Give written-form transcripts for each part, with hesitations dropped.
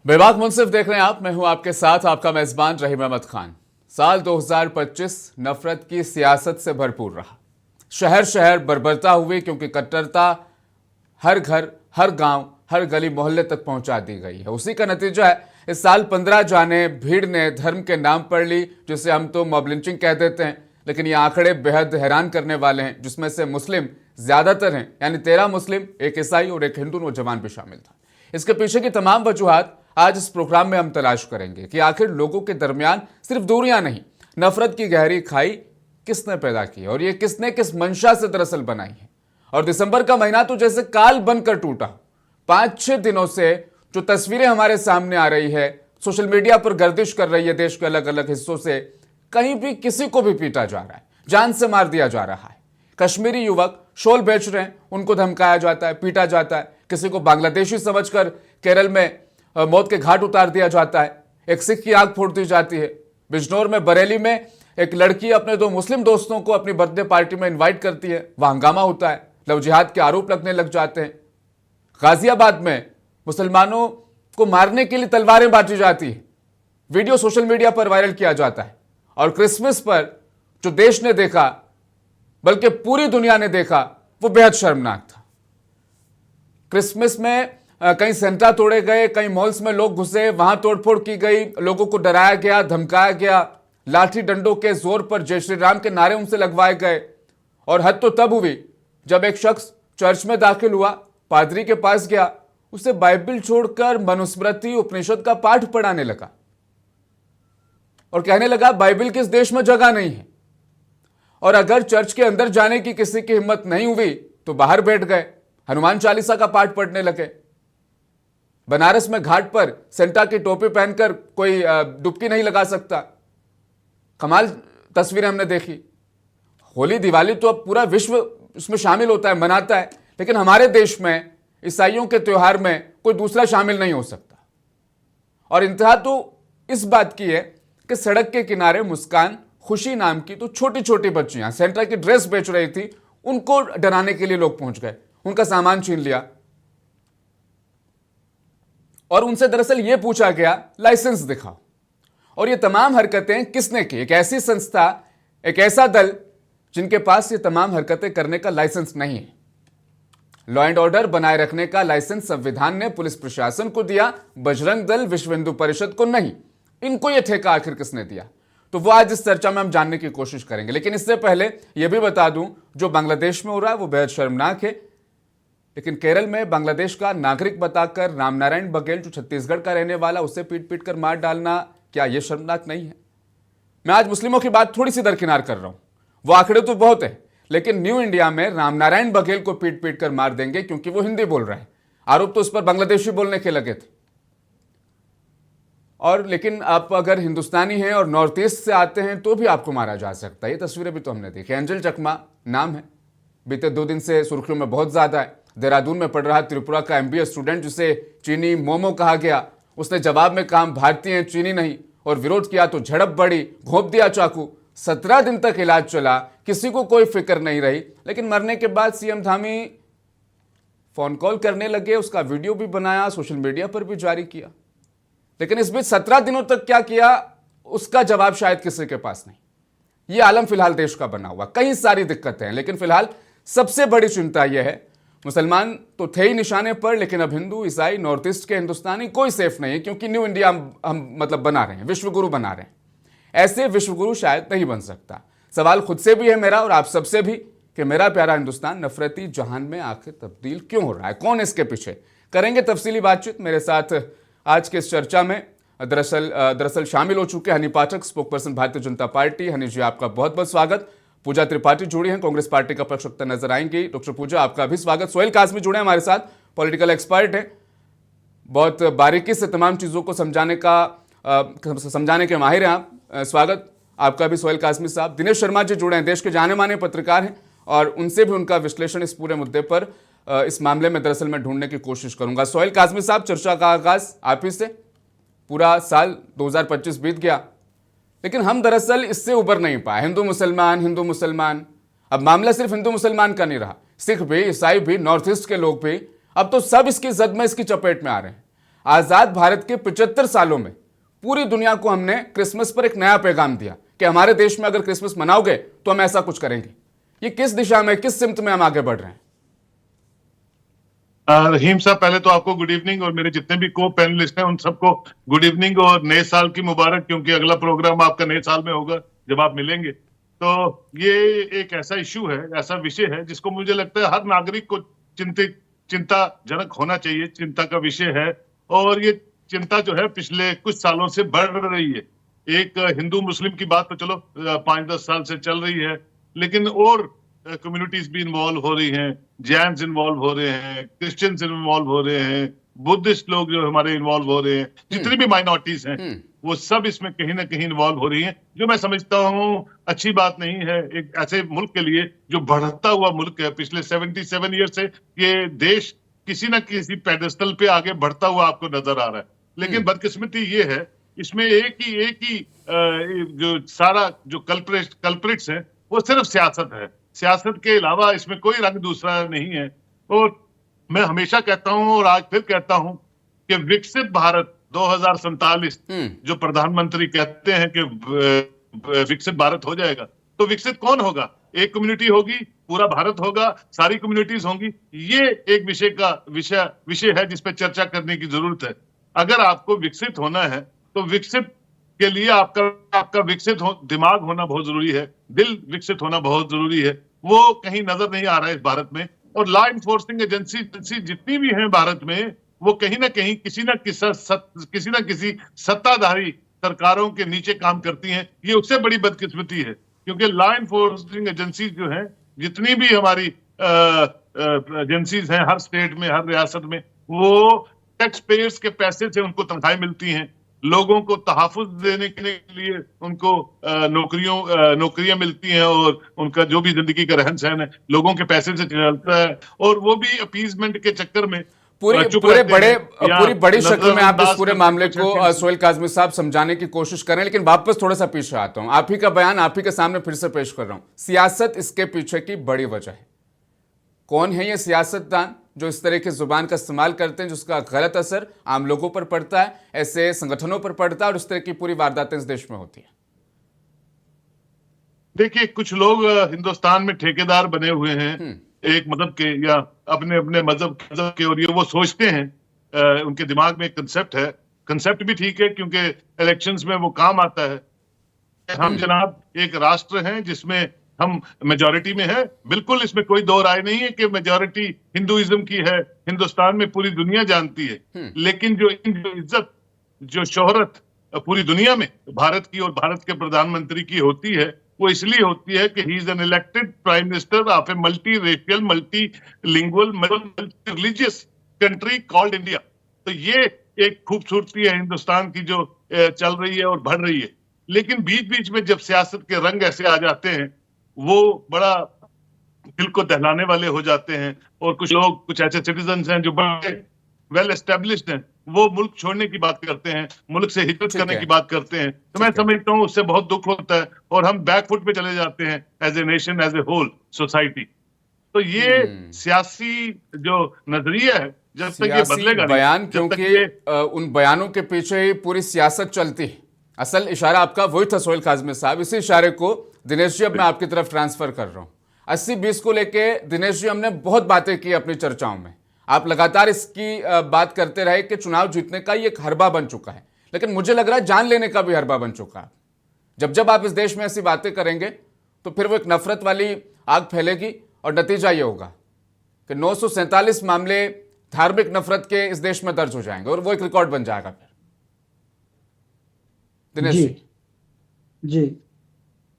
बेबाक मुंसिफ देख रहे हैं आप। मैं हूं आपके साथ आपका मेजबान रहीम अहमद खान। साल 2025 नफरत की सियासत से भरपूर रहा। शहर शहर बर्बरता हुई क्योंकि कट्टरता हर घर, हर गांव, हर गली मोहल्ले तक पहुंचा दी गई है। उसी का नतीजा है इस साल 15 जाने भीड़ ने धर्म के नाम पर ली, जिसे हम तो मॉब लिंचिंग कह देते हैं। लेकिन ये आंकड़े बेहद हैरान करने वाले हैं, जिसमें से मुस्लिम ज्यादातर हैं, यानी 13 मुस्लिम, एक ईसाई और एक हिंदू नौजवान भी शामिल था। इसके पीछे की तमाम वजूहात आज इस प्रोग्राम में हम तलाश करेंगे कि आखिर लोगों के दरमियान सिर्फ दूरियां नहीं, नफरत की गहरी खाई किसने पैदा की और ये किसने किस मंशा से दरअसल बनाई है। और दिसंबर का महीना तो जैसे काल बनकर टूटा। 5-6 दिनों से जो तस्वीरें हमारे सामने आ रही है, सोशल मीडिया पर गर्दिश कर रही है, देश के अलग अलग हिस्सों से कहीं भी किसी को भी पीटा जा रहा है, जान से मार दिया जा रहा है। कश्मीरी युवक शॉल बेच रहे हैं, उनको धमकाया जाता है, पीटा जाता है। किसी को बांग्लादेशी समझकर केरल में मौत के घाट उतार दिया जाता है। एक सिख की आंख फोड़ दी जाती है। बिजनौर में, बरेली में एक लड़की अपने 2 मुस्लिम दोस्तों को अपनी बर्थडे पार्टी में इनवाइट करती है, वहां हंगामा होता है, लव जिहाद के आरोप लगने लग जाते हैं। गाजियाबाद में मुसलमानों को मारने के लिए तलवारें बांटी जाती है, वीडियो सोशल मीडिया पर वायरल किया जाता है। और क्रिसमस पर जो देश ने देखा, बल्कि पूरी दुनिया ने देखा, वो बेहद शर्मनाक था। क्रिसमस में कहीं सेंटा तोड़े गए, कहीं मॉल्स में लोग घुसे, वहां तोड़फोड़ की गई, लोगों को डराया गया, धमकाया गया, लाठी डंडों के जोर पर जय श्री राम के नारे उनसे लगवाए गए। और हद तो तब हुई जब एक शख्स चर्च में दाखिल हुआ, पादरी के पास गया, उसे बाइबल छोड़कर मनुस्मृति उपनिषद का पाठ पढ़ाने लगा और कहने लगा बाइबल के इस देश में जगह नहीं है। और अगर चर्च के अंदर जाने की किसी की हिम्मत नहीं हुई तो बाहर बैठ गए, हनुमान चालीसा का पाठ पढ़ने लगे। बनारस में घाट पर सेंटा की टोपी पहनकर कोई डुबकी नहीं लगा सकता। कमाल तस्वीरें हमने देखी। होली दिवाली तो अब पूरा विश्व इसमें शामिल होता है, मनाता है, लेकिन हमारे देश में ईसाइयों के त्योहार में कोई दूसरा शामिल नहीं हो सकता। और इंतहा तो इस बात की है कि सड़क के किनारे मुस्कान खुशी नाम की तो छोटी छोटी बच्चियां सेंटा की ड्रेस बेच रही थी, उनको डराने के लिए लोग पहुंच गए, उनका सामान छीन लिया और उनसे दरअसल यह पूछा गया लाइसेंस दिखाओ। और ये तमाम हरकतें किसने की? एक ऐसी संस्था, एक ऐसा दल जिनके पास ये तमाम हरकतें करने का लाइसेंस नहीं है। लॉ एंड ऑर्डर बनाए रखने का लाइसेंस संविधान ने पुलिस प्रशासन को दिया, बजरंग दल, विश्व हिंदू परिषद को नहीं। इनको यह ठेका आखिर किसने दिया? तो वो आज इस चर्चा में हम जानने की कोशिश करेंगे। लेकिन इससे पहले यह भी बता दूं, जो बांग्लादेश में हो रहा है वो बेहद शर्मनाक है। लेकिन केरल में बांग्लादेश का नागरिक बताकर रामनारायण बघेल, जो छत्तीसगढ़ का रहने वाला, उसे पीट पीट कर मार डालना, क्या यह शर्मनाक नहीं है? मैं आज मुस्लिमों की बात थोड़ी सी दरकिनार कर रहा हूं, वो आंकड़े तो बहुत है, लेकिन न्यू इंडिया में रामनारायण बघेल को पीट पीट कर मार देंगे क्योंकि वो हिंदी बोल रहा है। आरोप तो उस पर बांग्लादेशी बोलने के लगे थे। और लेकिन आप अगर हिंदुस्तानी हैं और नॉर्थ ईस्ट से आते हैं तो भी आपको मारा जा सकता है। ये तस्वीरें भी तो हमने देखी। एंजल चकमा नाम है, बीते 2 दिन से सुर्खियों में बहुत ज्यादा है। देहरादून में पढ़ रहा त्रिपुरा का MBA स्टूडेंट, जिसे चीनी मोमो कहा गया, उसने जवाब में कहा भारतीय हैं, चीनी नहीं, और विरोध किया तो झड़प बढ़ी, घोंप दिया चाकू। 17 दिन तक इलाज चला, किसी को कोई फिक्र नहीं रही। लेकिन मरने के बाद CM धामी फोन कॉल करने लगे, उसका वीडियो भी बनाया, सोशल मीडिया पर भी जारी किया। लेकिन इस बीच 17 दिनों तक क्या किया, उसका जवाब शायद किसी के पास नहीं। यह आलम फिलहाल देश का बना हुआ। कई सारी दिक्कतें हैं, लेकिन फिलहाल सबसे बड़ी चिंता यह है, मुसलमान तो थे ही निशाने पर, लेकिन अब हिंदू, ईसाई, नॉर्थ ईस्ट के हिंदुस्तानी कोई सेफ नहीं है, क्योंकि न्यू इंडिया हम मतलब बना रहे हैं, विश्वगुरु बना रहे हैं। ऐसे विश्वगुरु शायद नहीं बन सकता। सवाल खुद से भी है मेरा और आप सबसे भी कि मेरा प्यारा हिंदुस्तान नफरती जहान में आखिर तब्दील क्यों हो रहा है? कौन इसके पीछे? करेंगे तफसीली बातचीत। मेरे साथ आज के इस चर्चा में दरअसल शामिल हो चुके हनी पाठक, स्पोकपर्सन भारतीय जनता पार्टी। हनी जी, आपका बहुत बहुत स्वागत। पूजा त्रिपाठी जुड़ी हैं, कांग्रेस पार्टी का प्रवक्ता नजर आएंगी। डॉक्टर पूजा, आपका भी स्वागत। सोहेल काजमी जुड़े हैं हमारे साथ, पॉलिटिकल एक्सपर्ट हैं, बहुत बारीकी से तमाम चीज़ों को समझाने के माहिर हैं आप। स्वागत आपका भी सोहेल काजमी साहब। दिनेश शर्मा जी जुड़े हैं, देश के जाने माने पत्रकार हैं, और उनसे भी उनका विश्लेषण इस पूरे मुद्दे पर, इस मामले में दरअसल मैं ढूंढने की कोशिश करूंगा। सोहेल काजमी साहब, चर्चा का आगाज आप ही से। पूरा साल 2025 बीत गया, लेकिन हम दरअसल इससे उबर नहीं पाए। हिंदू मुसलमान, अब मामला सिर्फ हिंदू मुसलमान का नहीं रहा, सिख भी, ईसाई भी, नॉर्थ ईस्ट के लोग भी, अब तो सब इसकी जद में, इसकी चपेट में आ रहे हैं। आजाद भारत के 75 सालों में पूरी दुनिया को हमने क्रिसमस पर एक नया पैगाम दिया कि हमारे देश में अगर क्रिसमस मनाओगे तो हम ऐसा कुछ करेंगे। ये किस दिशा में, किस सिमत में हम आगे बढ़ रहे हैं? रहीम साहब, पहले तो आपको गुड इवनिंग, और मेरे जितने भी को पैनलिस्ट हैं उन सबको गुड इवनिंग और नए साल की मुबारक, क्योंकि अगला प्रोग्राम आपका नए साल में होगा जब आप मिलेंगे। तो ये एक ऐसा इश्यू है, ऐसा विषय है जिसको मुझे लगता है हर नागरिक को चिंताजनक होना चाहिए, चिंता का विषय है। और ये चिंता जो है पिछले कुछ सालों से बढ़ रही है। एक हिंदू मुस्लिम की बात तो चलो 5-10 साल से चल रही है, लेकिन और कम्युनिटीज भी इन्वॉल्व हो रही हैं, जैन्स इन्वॉल्व हो रहे हैं, क्रिश्चियंस इन्वॉल्व हो रहे हैं, बुद्धिस्ट लोग जो हमारे इन्वॉल्व हो रहे हैं, जितनी भी माइनॉरिटीज हैं वो सब इसमें कहीं ना कहीं इन्वॉल्व हो रही हैं, जो मैं समझता हूँ अच्छी बात नहीं है एक ऐसे मुल्क के लिए जो बढ़ता हुआ मुल्क है। पिछले 77 ईयर से ये देश किसी न किसी पेडेस्टल पे आगे बढ़ता हुआ आपको नजर आ रहा है। लेकिन बदकिस्मती ये है, इसमें एक ही जो सारा जो कल्प्रिट्स है वो सिर्फ सियासत है। सियासत के अलावा इसमें कोई रंग दूसरा नहीं है। और मैं हमेशा कहता हूं और आज फिर कहता हूं कि विकसित भारत 2047 जो प्रधानमंत्री कहते हैं कि विकसित भारत हो जाएगा, तो विकसित कौन होगा? एक कम्युनिटी होगी, पूरा भारत होगा, सारी कम्युनिटीज होंगी? ये एक विषय है जिस पे चर्चा करने की जरूरत है। अगर आपको विकसित होना है तो विकसित के लिए आपका विकसित दिमाग होना बहुत जरूरी है, दिल विकसित होना बहुत जरूरी है। वो कहीं नजर नहीं आ रहा है इस भारत में। और लॉ इन्फोर्सिंग एजेंसी जितनी भी हैं भारत में, वो कहीं ना कहीं किसी न किसी सत्ताधारी सरकारों के नीचे काम करती हैं। ये उससे बड़ी बदकिस्मती है, क्योंकि लॉ इन्फोर्सिंग एजेंसी जो है, जितनी भी हमारी एजेंसीज हैं हर स्टेट में, हर रियासत में, वो टैक्स पेयर्स के पैसे से उनको तनख्वाहें मिलती हैं। लोगों को तहफ़्फ़ुज़ देने के लिए उनको नौकरियां मिलती हैं, और उनका जो भी जिंदगी का रहन सहन है लोगों के पैसे से चलता है, और वो भी अपीजमेंट के चक्कर में पूरी बड़ी शक्ल में आप इस पूरे मामले को सोहेल काज़मी साहब समझाने की कोशिश कर रहे हैं। लेकिन वापस थोड़ा सा पीछे आता हूं, आप ही का बयान आप ही के सामने फिर से पेश कर रहा हूं। सियासत इसके पीछे की बड़ी वजह है। कौन है ये सियासतदान जो इस तरह की जुबान का इस्तेमाल करते हैं, जिसका गलत असर आम लोगों पर पड़ता है, ऐसे संगठनों पर पड़ता है, और इस तरह की पूरी वारदातें इस देश में होती है? देखिए, कुछ लोग हिंदुस्तान में ठेकेदार बने हुए हैं एक मजहब के, या अपने अपने मजहब के, और ये वो सोचते हैं, उनके दिमाग में एक कंसेप्ट है। कंसेप्ट भी ठीक है, क्योंकि इलेक्शंस में वो काम आता है। हम जनाब एक राष्ट्र हैं जिसमें हम मेजॉरिटी में है, बिल्कुल इसमें कोई दो राय नहीं है कि मेजॉरिटी हिंदुइज्म की है, हिंदुस्तान में पूरी दुनिया जानती है। लेकिन जो इज्जत, जो शोहरत पूरी दुनिया में भारत की और भारत के प्रधानमंत्री की होती है, वो इसलिए होती है कि he is an elected prime minister of a multi racial, multi lingual, multi religious country called India. तो ये एक खूबसूरती है हिंदुस्तान की जो चल रही है और बढ़ रही है। लेकिन बीच बीच में जब सियासत के रंग ऐसे आ जाते हैं, वो बड़ा दिल को दहलाने वाले हो जाते हैं। और कुछ लोग, कुछ ऐसे सिटीजन्स हैं जो बड़े वेल एस्टेब्लिश्ड हैं, वो मुल्क छोड़ने की बात करते हैं, मुल्क से हिजरत करने की बात करते हैं। तो मैं समझता हूँ उससे बहुत दुख होता है, और हम बैकफुट पे चले जाते हैं as a nation, as a whole society. तो ये सियासी जो नजरिया है, जब तक ये बदलेगा बयान, क्योंकि उन बयानों के पीछे ही पूरी सियासत चलती है। असल इशारा आपका वही था सोहेल काज़मी साहब। इसी इशारे को दिनेश जी अब मैं आपकी तरफ ट्रांसफर कर रहा हूं। 80-20 को लेके दिनेश जी हमने बहुत बातें की अपनी चर्चाओं में। आप लगातार इसकी बात करते रहे कि चुनाव जीतने का ये एक हरबा बन चुका है, लेकिन मुझे लग रहा है जान लेने का भी हरबा बन चुका है। जब आप इस देश में ऐसी बातें करेंगे तो फिर वो एक नफरत वाली आग फैलेगी, और नतीजा ये होगा कि 947 मामले धार्मिक नफरत के इस देश में दर्ज हो जाएंगे, और वो एक रिकॉर्ड बन जाएगा फिर। दिनेश जी,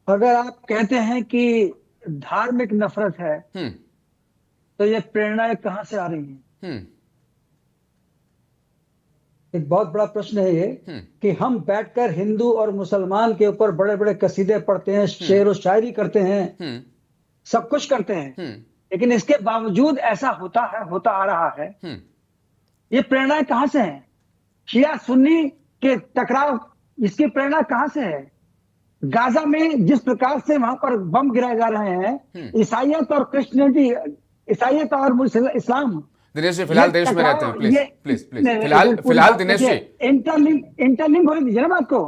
अगर आप कहते हैं कि धार्मिक नफरत है, तो ये प्रेरणाएं कहां से आ रही हैं? एक बहुत बड़ा प्रश्न है ये कि हम बैठकर हिंदू और मुसलमान के ऊपर बड़े बड़े कसीदे पढ़ते हैं, शेर व शायरी करते हैं, सब कुछ करते हैं, लेकिन इसके बावजूद ऐसा होता आ रहा है। ये प्रेरणाएं कहां से हैं? शिया सुन्नी के टकराव, इसकी प्रेरणा कहां से है? गाजा में जिस प्रकार से वहां पर बम गिराए जा रहे हैं, ईसाइयत और क्रिश्चियनिटी, ईसाइयत और इस्लाम दिनेश जी फिलहाल ये देश में रहते हैं, प्लीज ये- प्लीज प्लीज नहीं, फिलहाल पूरी फिलहाल बात दिनेश जी देखिए, इंटरलिंक होने दीजिए ना बात को।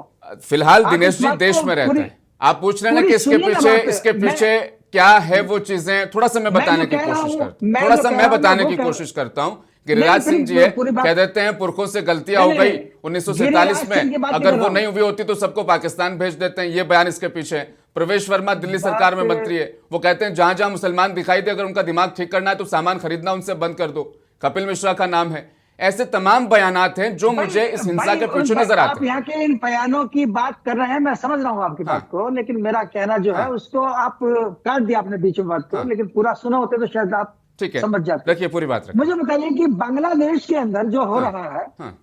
फिलहाल आप दिनेश इस जी बात देश को में रहते पूरी- हैं, आप पूछ रहे हैं ना पूरी कि इसके सुनिए ना पीछे बात। इसके मैं- पीछे क्या है वो चीजें, थोड़ा सा मैं बताने जो की कह रहा कोशिश हूं- करता हूँ, मैं थोड़ा जो सा कह मैं रहा हूं, बताने वो की कह- कोशिश करता हूँ कि नहीं, गिरिराज पूरी- सिंह जी है, पूरी बात- कह देते हैं पुरखों से गलतियां हो नहीं, गई नहीं, 1947 गिरिराज सिंह की में, बात नहीं अगर कर वो रहा नहीं हूं। हुई होती तो सबको पाकिस्तान भेज देते हैं, ये बयान इसके पीछे है। प्रवेश वर्मा दिल्ली सरकार में मंत्री है, वो कहते हैं जहां जहां मुसलमान दिखाई दे अगर उनका दिमाग ठीक करना है तो सामान खरीदना उनसे बंद कर दो, कपिल मिश्रा का नाम है। ऐसे तमाम बयानात हैं जो मुझे इस हिंसा के पीछे नजर आते आप हैं। यहाँ के इन बयानों की बात कर रहे हैं, मैं समझ रहा हूँ आपकी हाँ। बात को, लेकिन मेरा कहना जो है हाँ। उसको आप काट दिया आपने बीच में बात को, हाँ। लेकिन पूरा सुना होते तो शायद आप ठीक है, समझ जाते। रखिए पूरी बात रखिए। मुझे बताइए कि बांग्लादेश के अंदर जो हो हाँ। रहा है हाँ।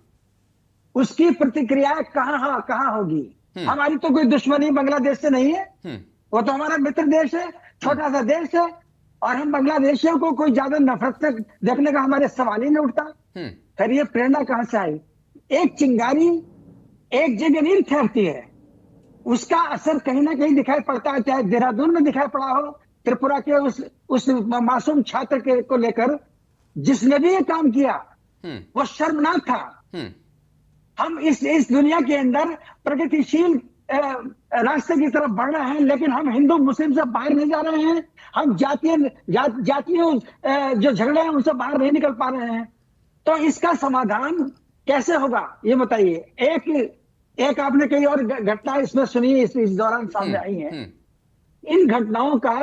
उसकी प्रतिक्रिया कहाँ होगी? हमारी तो कोई दुश्मनी बांग्लादेश से नहीं है, वो तो हमारा मित्र देश है, छोटा सा देश है, और हम बांग्लादेशियों को कोई ज्यादा नफरत से देखने का हमारे सवाल ही नहीं उठता। फिर ये प्रेरणा कहां से आई? एक चिंगारी एक जगह नहीं ठहरती है, उसका असर कहीं ना कहीं दिखाई पड़ता है, चाहे देहरादून में दिखाई पड़ा हो, त्रिपुरा के उस मासूम छात्र के को लेकर जिसने भी ये काम किया वो शर्मनाक था। हम इस दुनिया के अंदर प्रगतिशील रास्ते की तरफ बढ़ रहे हैं, लेकिन हम हिंदू मुस्लिम से बाहर नहीं जा रहे हैं, हम जातीय जो झगड़े हैं उनसे बाहर नहीं निकल पा रहे हैं। तो इसका समाधान कैसे होगा ये बताइए। एक आपने कई और घटना इसमें सुनी, इस दौरान सामने आई है। इन घटनाओं का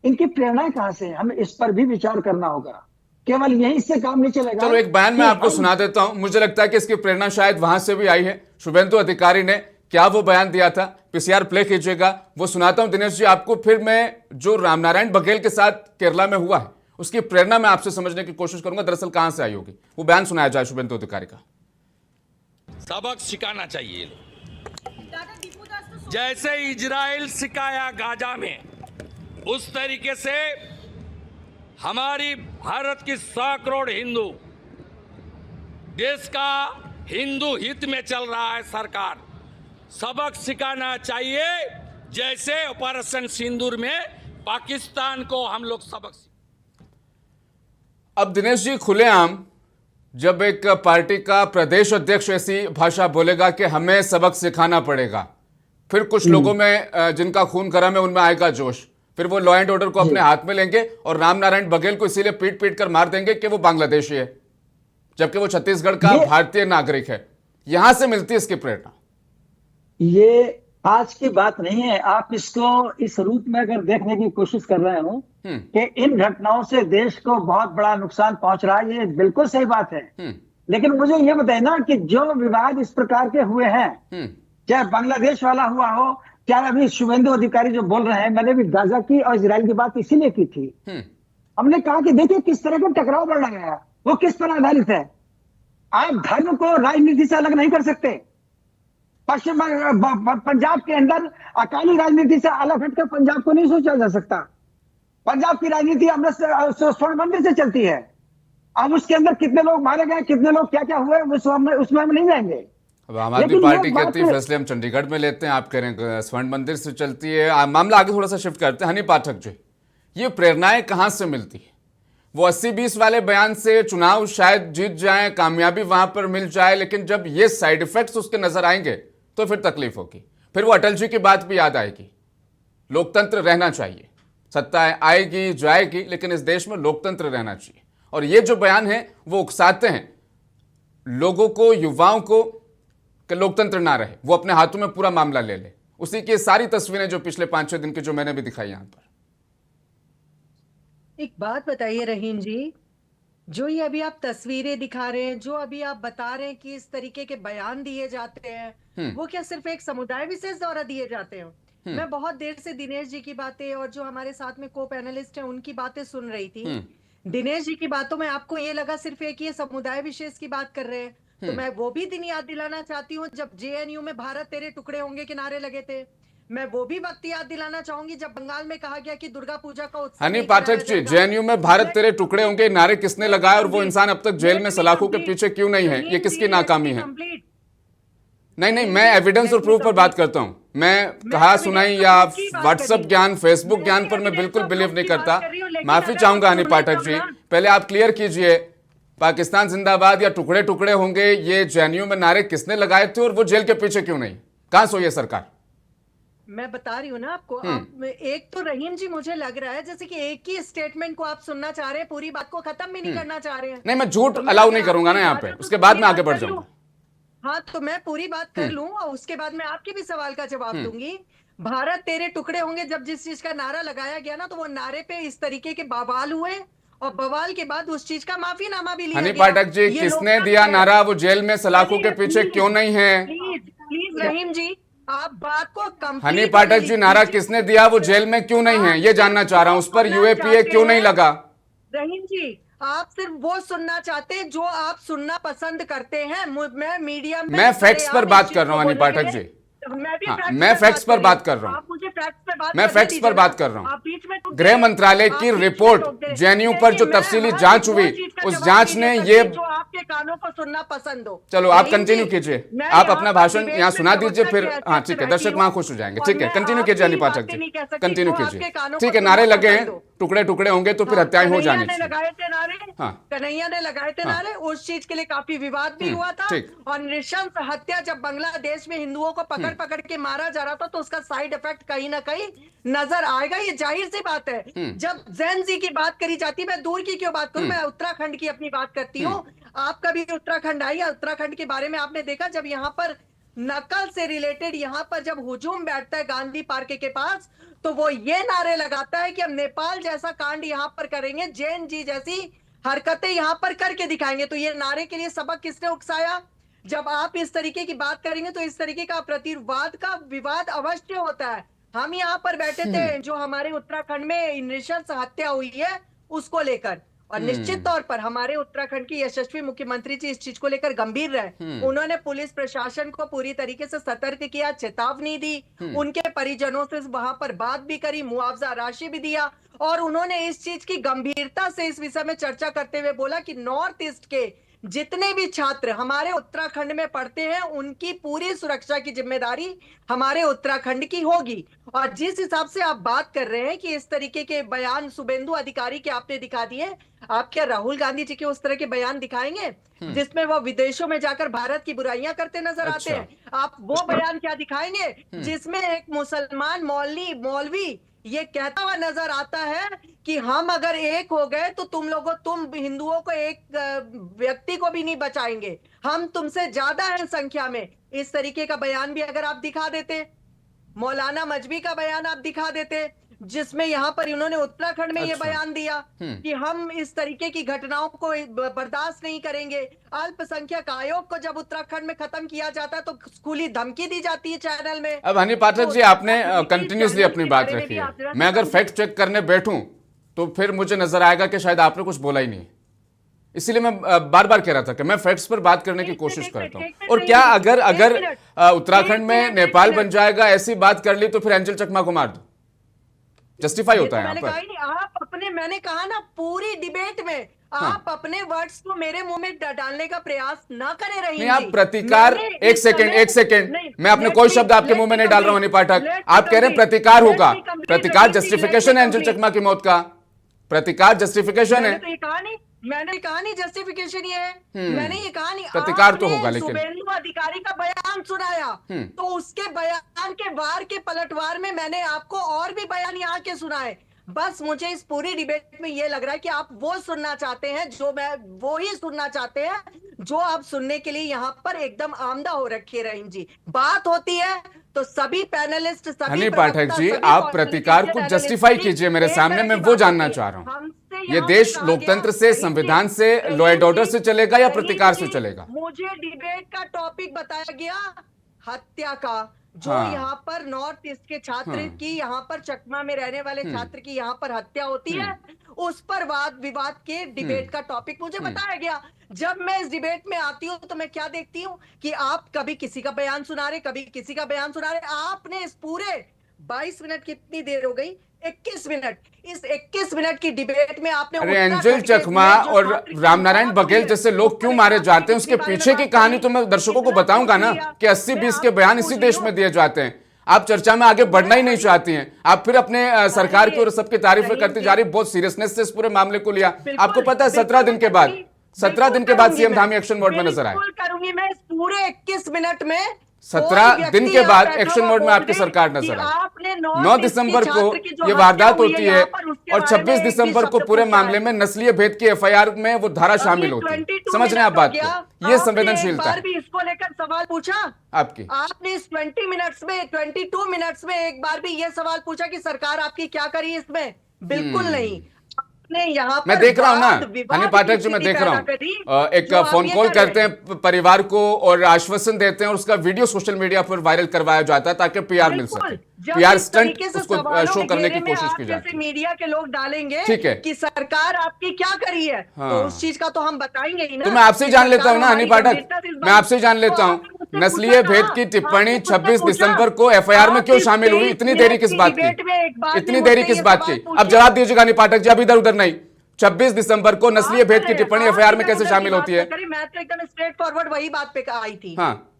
इनकी प्रेरणा कहां से, हमें इस पर भी विचार करना होगा, केवल यहीं से काम नहीं चलेगा। चलो एक बयान मैं आपको सुना देता हूं, मुझे लगता है कि इसकी प्रेरणा शायद वहां से भी आई है। शुभेंदु अधिकारी ने क्या वो बयान दिया था, पीसीआर प्ले कीजिएगा, वो सुनाता हूं दिनेश जी आपको, फिर मैं जो रामनारायण बघेल के साथ केरला में हुआ है उसकी प्रेरणा मैं आपसे समझने की कोशिश करूंगा दरअसल कहां से आई होगी। वो बयान सुनाया जाए शुभेंदु अधिकारी का। सबक सिखाना चाहिए, जैसे इजराइल सिखाया गाजा में, उस तरीके से हमारी भारत की 100 करोड़ हिंदू, देश का हिंदू हित में चल रहा है सरकार, सबक सिखाना चाहिए, जैसे ऑपरेशन सिंदूर में पाकिस्तान को हम लोग सबक। अब दिनेश जी खुलेआम जब एक पार्टी का प्रदेश अध्यक्ष ऐसी भाषा बोलेगा कि हमें सबक सिखाना पड़ेगा, फिर कुछ लोगों में जिनका खून गर्म है उनमें आएगा जोश, फिर वो लॉ एंड ऑर्डर को अपने हाथ में लेंगे और रामनारायण बघेल को इसीलिए पीट पीट कर मार देंगे कि वो बांग्लादेशी है जबकि वो छत्तीसगढ़ का भारतीय नागरिक है। यहां से मिलती है इसकी प्रेरणा। ये आज की बात नहीं है, आप इसको इस रूप में अगर देखने की कोशिश कर रहे हो कि इन घटनाओं से देश को बहुत बड़ा नुकसान पहुंच रहा है, ये बिल्कुल सही बात है। लेकिन मुझे ये बताइए ना कि जो विवाद इस प्रकार के हुए हैं, चाहे बांग्लादेश वाला हुआ हो, चाहे अभी शुभेंदु अधिकारी जो बोल रहे हैं, मैंने भी गाजा की और इजराइल की बात इसीलिए की थी। हमने कहा कि देखिए किस तरह का टकराव बढ़ रहा है, वो किस पर आधारित है। आप धर्म को राजनीति से अलग नहीं कर सकते। पश्चिम पंजाब के अंदर अकाली राजनीति से अलग हटकर पंजाब को नहीं सोचा जा सकता। पंजाब की राजनीति अमृतसर स्वर्ण मंदिर से चलती है। अब उसके अंदर कितने लोग मारे गए, कितने लोग क्या क्या हुए, उसमें हम नहीं जाएंगे। अब आम आदमी पार्टी कहती है फैसले हम चंडीगढ़ में लेते हैं, आप कह रहे हैं स्वर्ण मंदिर से चलती है। मामला आगे थोड़ा सा शिफ्ट करते हैं। हनी पाठक जी, ये प्रेरणाएं कहां से मिलती है? वो 80-20 वाले बयान से चुनाव शायद जीत जाए, कामयाबी वहां पर मिल जाए, लेकिन जब ये साइड इफेक्ट्स उसके नजर आएंगे तो फिर तकलीफ होगी। फिर वो अटल जी की बात भी याद आएगी, लोकतंत्र रहना चाहिए, सत्ता आएगी जाएगी लेकिन इस देश में लोकतंत्र रहना चाहिए। और ये जो बयान है वो उकसाते हैं लोगों को, युवाओं को कि लोकतंत्र ना रहे, वो अपने हाथों में पूरा मामला ले ले। उसी की सारी तस्वीरें जो पिछले 5-6 दिन की जो मैंने भी दिखाई यहां पर। एक बात बताइए रहीम जी, जो ये अभी आप तस्वीरें दिखा रहे हैं, जो अभी आप बता रहे हैं कि इस तरीके के बयान दिए जाते हैं, वो क्या सिर्फ एक समुदाय विशेष द्वारा दिए जाते हैं? मैं बहुत देर से दिनेश जी की बातें और जो हमारे साथ में को पैनलिस्ट हैं उनकी बातें सुन रही थी। दिनेश जी की बातों में आपको ये लगा सिर्फ एक ये समुदाय विशेष की बात कर रहे हैं, तो मैं वो भी दिन याद दिलाना चाहती हूँ जब जेएनयू में भारत तेरे टुकड़े होंगे के नारे लगे थे। मैं वो भी वक्त याद दिलाना चाहूंगी जब बंगाल में कहा गया कि दुर्गा पूजा का उत्सव। हनी पाठक जी, जेएनयू में भारत तेरे टुकड़े होंगे नारे किसने लगाए और वो इंसान अब तक जेल में सलाखों के पीछे क्यों नहीं है? ये किसकी नाकामी है? नहीं, मैं एविडेंस और प्रूफ पर बात करता हूं। मैं कहा सुनाई या व्हाट्सएप ज्ञान, फेसबुक ज्ञान पर मैं बिल्कुल बिलीव नहीं करता। माफी चाहूंगा हनी पाठक जी, पहले आप क्लियर कीजिए पाकिस्तान जिंदाबाद या टुकड़े टुकड़े होंगे, ये जेएनयू में नारे किसने लगाए थे और वो जेल के पीछे क्यों नहीं? कहां सोई है सरकार? मैं बता रही हूँ ना आपको। आप एक तो रहीम जी, मुझे लग रहा है जैसे कि एक ही स्टेटमेंट को आप सुनना चाह रहे हैं, पूरी बात को खत्म भी नहीं करना चाह रहे हैं। नहीं, मैं झूठ तो अलाउ मैं नहीं करूंगा ना आपकी यहाँ बात पे, तो उसके बाद पूरी मैं आगे बात बढ़ कर लूं। जाऊंगा। हाँ, तो मैं पूरी बात कर लूं और उसके बाद मैं आपके भी सवाल का जवाब दूंगी। भारत तेरे टुकड़े होंगे, जब जिस चीज का नारा लगाया गया ना, तो वो नारे पे इस तरीके के बवाल हुए और बवाल के बाद उस चीज का माफीनामा भी लिया हनी गया। पाठक जी, ये किसने लोकतंत्र दिया है। नारा? वो जेल में सलाखों के पीछे प्लीज, क्यों नहीं है? प्लीज प्लीज रहीम जी, आप बात को कंप्लीट हनी पाठक जी, नारा किसने दिया? वो जेल में क्यों नहीं है, ये जानना चाह रहा हूं। उस पर यूएपीए क्यों नहीं लगा? रहीम जी, आप सिर्फ वो सुनना चाहते हैं जो आप सुनना पसंद करते हैं। मैं मीडिया में मैं फैक्ट्स पर बात कर रहा हूं हनी पाठक जी। मैं भी हाँ, मैं फैक्ट्स पर बात कर रहा हूं। आप मुझे फैक्ट्स पर बात मैं करने फैक्ट्स दीजिए पर ना। बात कर रहा हूं। आप बीच में टोक गृह दे। मंत्रालय आप की बीच में रिपोर्ट टोक दे। जेएनयू पर जो देखिए, मैं तफसीली हर जांच वो हुई, चीज का उस जवाब जांच नहीं ने दे ये सकती जो आपके कानों को सुनना पसंद हो। चलो आप रहीम कंटिन्यू जी, कीजिए, मैं आप यहाँ अपना पर भाषण डिबेट यहाँ में सुना दीजिए, प्रवक्ता फिर के हाँ हैसियत ठीक से है, दर्शक बैठी वहां हूँ खुश हो जाएंगे। और ठीक है, मैं कंटिन्यू कीजिए हनी आपकी पाठक बातें जी, नहीं कह सकती कंटिन्यू जो कीजिए। आपके कानों ठीक को है, नारे सुनना लगे हैं, पसंद हो। टुकड़े टुकड़े होंगे तो फिर हाँ, हत्याएं हो कन्हैया जानी ने चाहिए। लगाए थे नारे। हाँ। कन्हैया ने लगाए थे नारे, उस चीज के लिए काफी विवाद भी हुआ था। ठीक। और नृशंस हत्या, जब बांग्लादेश में हिंदुओं को पकड़ पकड़ के मारा जा रहा था, तो उसका साइड इफेक्ट कहीं ना कहीं नजर आएगा, ये जाहिर सी बात है। जब जैन जी की बात करी जाती है, मैं दूर की क्यों बात करूं, मैं उत्तराखंड की अपनी बात करती हूँ। आप कभी उत्तराखंड आई या उत्तराखंड के बारे में आपने देखा? जब यहाँ पर नकल से रिलेटेड यहाँ पर जब हुजूम बैठता है गांधी पार्क के पास, तो वो ये नारे लगाता है कि हम नेपाल जैसा कांड यहाँ पर करेंगे, जैन जी जैसी हरकतें यहाँ पर करके दिखाएंगे। तो ये नारे के लिए सबक किसने उकसाया? जब आप इस तरीके की बात करेंगे तो इस तरीके का प्रतिवाद का विवाद अवश्य होता है। हम यहाँ पर बैठे थे, जो हमारे उत्तराखंड में नृशंस हत्या हुई है उसको लेकर, और निश्चित तौर पर हमारे उत्तराखंड की यशस्वी मुख्यमंत्री जी इस चीज को लेकर गंभीर रहे। उन्होंने पुलिस प्रशासन को पूरी तरीके से सतर्क किया, चेतावनी दी, उनके परिजनों से वहां पर बात भी करी, मुआवजा राशि भी दिया, और उन्होंने इस चीज की गंभीरता से इस विषय में चर्चा करते हुए बोला कि नॉर्थ ईस्ट के जितने भी छात्र हमारे उत्तराखंड में पढ़ते हैं, उनकी पूरी सुरक्षा की जिम्मेदारी हमारे उत्तराखंड की होगी। और जिस हिसाब से आप बात कर रहे हैं कि इस तरीके के बयान शुभेंदु अधिकारी के आपने दिखा दिए, आप क्या राहुल गांधी जी के उस तरह के बयान दिखाएंगे जिसमें वो विदेशों में जाकर भारत की बुराइयां करते नजर आते हैं? आप वो बयान क्या दिखाएंगे जिसमें एक मुसलमान मौलवी ये कहता हुआ नजर आता है कि हम अगर एक हो गए तो तुम हिंदुओं को, एक व्यक्ति को भी नहीं बचाएंगे, हम तुमसे ज्यादा हैं संख्या में। इस तरीके का बयान भी अगर आप दिखा देते, मौलाना मजबी का बयान आप दिखा देते, जिसमें यहाँ पर इन्होंने उत्तराखंड में ये बयान दिया कि हम इस तरीके की घटनाओं को बर्दाश्त नहीं करेंगे। अल्पसंख्यक आयोग को जब उत्तराखंड में खत्म किया जाता है तो खुली धमकी दी जाती है चैनल में। अब हनी पाठक जी, आपने कंटिन्यूसली अपनी बात रखी है। मैं अगर फैक्ट चेक करने बैठूं तो फिर मुझे नजर आएगा कि शायद आपने कुछ बोला ही नहीं, इसीलिए मैं बार बार कह रहा था कि मैं फैक्ट्स पर बात करने की कोशिश करता हूं। और क्या अगर उत्तराखंड में नेपाल बन जाएगा, ऐसी बात कर ली तो फिर एंजल चकमा को मार दो, जस्टिफाई होता है यहाँ पर। मैंने कहा ना, पूरी डिबेट में आप अपने वर्ड्स को मेरे मुंह में डालने का प्रयास ना करें रही। नहीं, आप प्रतिकार, एक सेकेंड, मैं अपने कोई शब्द आपके मुंह में नहीं डाल रहा हूं हनी पाठक। आप कह रहे हैं प्रतिकार होगा, प्रतिकार जस्टिफिकेशन है एंजल चकमा की मौत का, प्रतिकार जस्टिफिकेशन है। मैंने कहा नहीं जस्टिफिकेशन ये है, मैंने ये कहा नहीं। प्रतिकार तो होगा, लेकिन शुभेंदु अधिकारी का बयान सुनाया, तो उसके बयान के वार के पलटवार में मैंने आपको और भी बयान यहाँ के सुनाए। बस मुझे इस पूरी डिबेट में ये लग रहा है कि आप वो सुनना चाहते हैं वो ही सुनना चाहते हैं जो आप सुनने के लिए यहाँ पर एकदम आमदा हो रखे। रहीम जी, बात होती है तो सभी पैनलिस्ट, सभी हनी पाठक जी, आप प्रतिकार को जस्टिफाई कीजिए मेरे सामने, मैं वो जानना चाह रहा हूं। ये देश लोकतंत्र से, संविधान से, लॉ एंड ऑर्डर से चलेगा या प्रतिकार से चलेगा? मुझे डिबेट का टॉपिक बताया गया हत्या का, जो यहाँ पर नॉर्थ ईस्ट के छात्र की, यहाँ पर चकमा में रहने वाले छात्र की यहाँ पर हत्या होती है, उस पर वाद विवाद के डिबेट का टॉपिक मुझे बताया गया। जब मैं इस डिबेट में आती हूँ तो मैं क्या देखती हूँ कि आप कभी किसी का बयान सुना रहे, कभी किसी का बयान सुना रहे। आपने इस पूरे 22 मिनट, कितनी देर हो गई, 21 मिनट, इस 21 मिनट की डिबेट में आपने अरे एंजल चकमा और रामनारायण बघेल जैसे लोग क्यों मारे जाते हैं, उसके पीछे की कहानी तो मैं दर्शकों को बताऊंगा ना, कि 80-20 के बयान इसी देश में दिए जाते हैं। आप चर्चा में आगे बढ़ना ही नहीं चाहती हैं, आप फिर अपने सरकार की और सबकी तारीफें करती जा रही। बहुत सीरियसनेस से इस पूरे मामले को लिया। आपको पता है 17 दिन के बाद 17 दिन के बाद सीएम धामी एक्शन मोड में नजर आए। बिल्कुल करूंगी मैं इस पूरे 21 मिनट में। 17 दिन के बाद एक्शन मोड में आपकी सरकार नजर आई। आपने 9 दिसंबर को ये वारदात होती है और 26 दिसंबर को पूरे मामले में नस्लीय भेद की एफआईआर में वो धारा शामिल होती है। समझ रहे हैं आप बात को? ये संवेदनशीलता है। इसको लेकर सवाल पूछा आपकी? आपने इस 20 मिनट्स में 22 मिनट्स में एक बार भी ये सवाल पूछा कि सरकार आपकी क्या करी इसमें? बिल्कुल नहीं। यहाँ मैं देख रहा हूं ना हनी पाठक जी, मैं देख रहा हूं एक फोन कॉल करते हैं परिवार को और आश्वासन देते हैं और उसका वीडियो सोशल मीडिया पर वायरल करवाया जाता है ताकि पीआर मिल सके, पीआर स्टंट उसको शो करने की कोशिश की जाती है। मीडिया के लोग डालेंगे ठीक है कि सरकार आपकी क्या करी है, तो उस चीज का तो हम बताएंगे ही ना। तो मैं आपसे जान लेता हूं ना हनी पाठक, मैं आपसे जान लेता हूं नस्लीय भेद की टिप्पणी 26 दिसंबर को एफआईआर में क्यों शामिल हुई? इतनी देरी किस बात की? इतनी देरी किस बात की? अब जवाब दीजिएगा हनी पाठक जी, अब इधर उधर नहीं। 26 दिसंबर को नस्लीय भेद की टिप्पणी एफआईआर में कैसे शामिल होती है? मैं तो एकदम स्ट्रेट फॉरवर्ड वही बात पे आई थी। हाँ,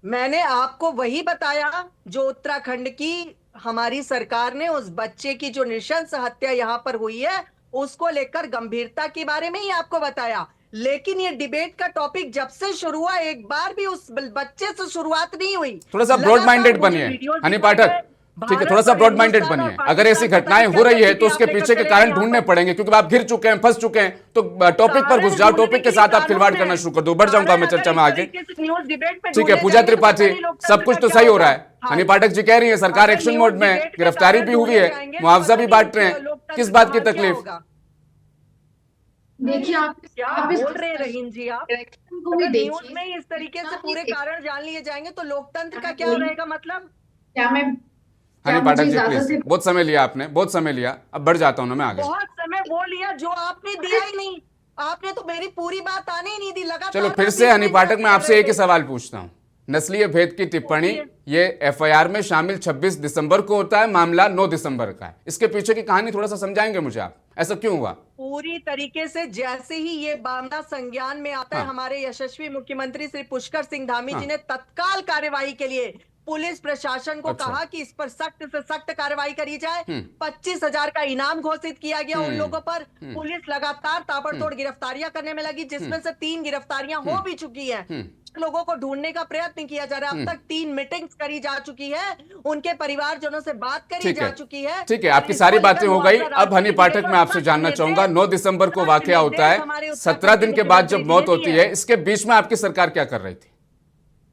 मैंने आपको वही बताया जो उत्तराखंड की हमारी सरकार ने उस बच्चे की जो नृशंस हत्या यहां पर हुई है उसको लेकर गंभीरता के बारे में ही आपको बताया। लेकिन ये डिबेट का टॉपिक जब से शुरू हुआ एक बार भी उस बच्चे से शुरुआत नहीं हुई। थोड़ा सा ब्रॉड माइंडेड बनिए हनी पाठक, ठीक है? थोड़ा सा ब्रॉड माइंडेड बनिए। अगर ऐसी घटनाएं हो रही है तो उसके पीछे के कारण ढूंढने पड़ेंगे, क्योंकि आप घिर चुके हैं, फंस चुके हैं। तो टॉपिक पर घुस जाओ, टॉपिक के साथ आप खिलवाड़ करना शुरू कर दो। बढ़ जाऊंगा मैं चर्चा में आगे, ठीक है? पूजा त्रिपाठी, सब कुछ तो सही हो रहा है। हनी पाठक जी कह रही है सरकार एक्शन मोड में है, गिरफ्तारी भी हुई है, मुआवजा भी बांट रहे हैं, किस बात की तकलीफ? देखिए आप क्या बोल रहे हैं रहीम जी? आप को भी न्यूज देखिए। में इस तरीके से पूरे कारण जान लिए जाएंगे तो लोकतंत्र का क्या रहेगा मतलब? क्या मैं हनी पाठक जी ज्यादा प्लीज, से बहुत समय लिया आपने, बहुत समय लिया, अब बढ़ जाता हूं ना मैं आगे। बहुत समय वो लिया जो आपने दिया ही नहीं। आपने तो मेरी पूरी बात आने ही नहीं दी। लगातार चलो फिर से हनी पाठक मैं आपसे एक ही सवाल पूछता हूं। नस्लीय भेद की टिप्पणी ये एफआईआर में शामिल 26 दिसंबर को होता है, मामला 9 दिसंबर का है। इसके पीछे की कहानी थोड़ा सा समझाएंगे मुझे आप, ऐसा क्यों हुआ? पूरी तरीके से जैसे ही ये मामला संज्ञान में आता है, हमारे यशस्वी मुख्यमंत्री श्री पुष्कर सिंह धामी जी ने तत्काल कार्यवाही के लिए पुलिस प्रशासन को कहा कि इस पर सख्त से सख्त कार्रवाई करी जाए। 25,000 का इनाम घोषित किया गया उन लोगों पर। पुलिस लगातार ताबड़तोड़ गिरफ्तारियां करने में लगी, जिसमें से 3 गिरफ्तारियां हो भी चुकी है। लोगों को ढूंढने का प्रयत्न किया जा रहा है। अब तक 3 मीटिंग्स करी जा चुकी है, उनके परिवारजनों से बात करी जा चुकी है। ठीक है, आपकी सारी बातें हो गई। अब हनी पाठक मैं आपसे जानना चाहूंगा, 9 दिसंबर को वाकया होता है, 17 दिन के बाद जब मौत होती है, इसके बीच में आपकी सरकार क्या कर रही थी?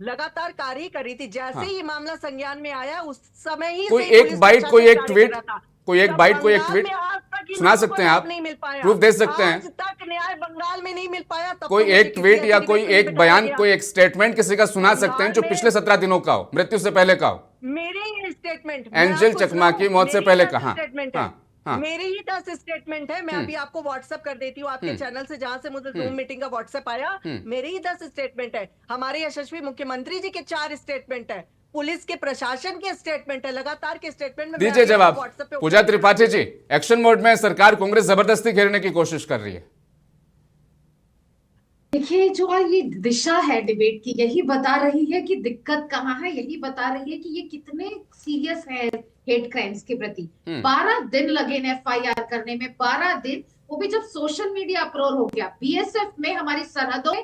लगातार कार्य ही कर रही थी। जैसे ही मामला संज्ञान में आया उस समय ही कोई से एक पुलिस बाइट, कोई एक प्रशासन ट्वीट, कार्य कर रहा था। कोई एक बाइट, कोई एक बंगाल ट्वीट में आज तक इन सुना लोगों सकते को हैं आप? नहीं मिल पाया। प्रूफ दे सकते हैं? आज तक न्याय बंगाल में नहीं मिल पाया। तब कोई तो एक मुझे ट्वीट किसी या ऐसी कोई व्यक्ति एक पे बयान, डाला कोई एक स्टेटमेंट किसी का सुना सकते हैं जो पिछले 17 दिनों का हो, मृत्यु से पहले का हो? मेरे ही स्टेटमेंट एंजल चकमा की मौत से पहले कहा। हाँ, मेरे ही 10 स्टेटमेंट है। मैं अभी आपको व्हाट्सएप कर देती हूँ आपके चैनल से, जहां से मुझे जूम मीटिंग का व्हाट्सएप आया। मेरे ही 10 स्टेटमेंट है। हमारे यशस्वी मुख्यमंत्री जी के 4 स्टेटमेंट है। पुलिस के प्रशासन के स्टेटमेंट है। लगातार के स्टेटमेंट में दीजिए जवाब। पूजा त्रिपाठी जी, एक्शन मोड में सरकार कांग्रेस जबरदस्ती घेरने की कोशिश कर रही है। देखिए जो ये दिशा है डिबेट की, यही बता रही है कि दिक्कत कहाँ है, यही बता रही है कि ये कितने सीरियस है हेट क्राइम्स के प्रति। 12 दिन लगे एफआईआर करने में, 12 दिन, वो भी जब सोशल मीडिया अप्रोल हो गया। बीएसएफ में हमारी सरहदों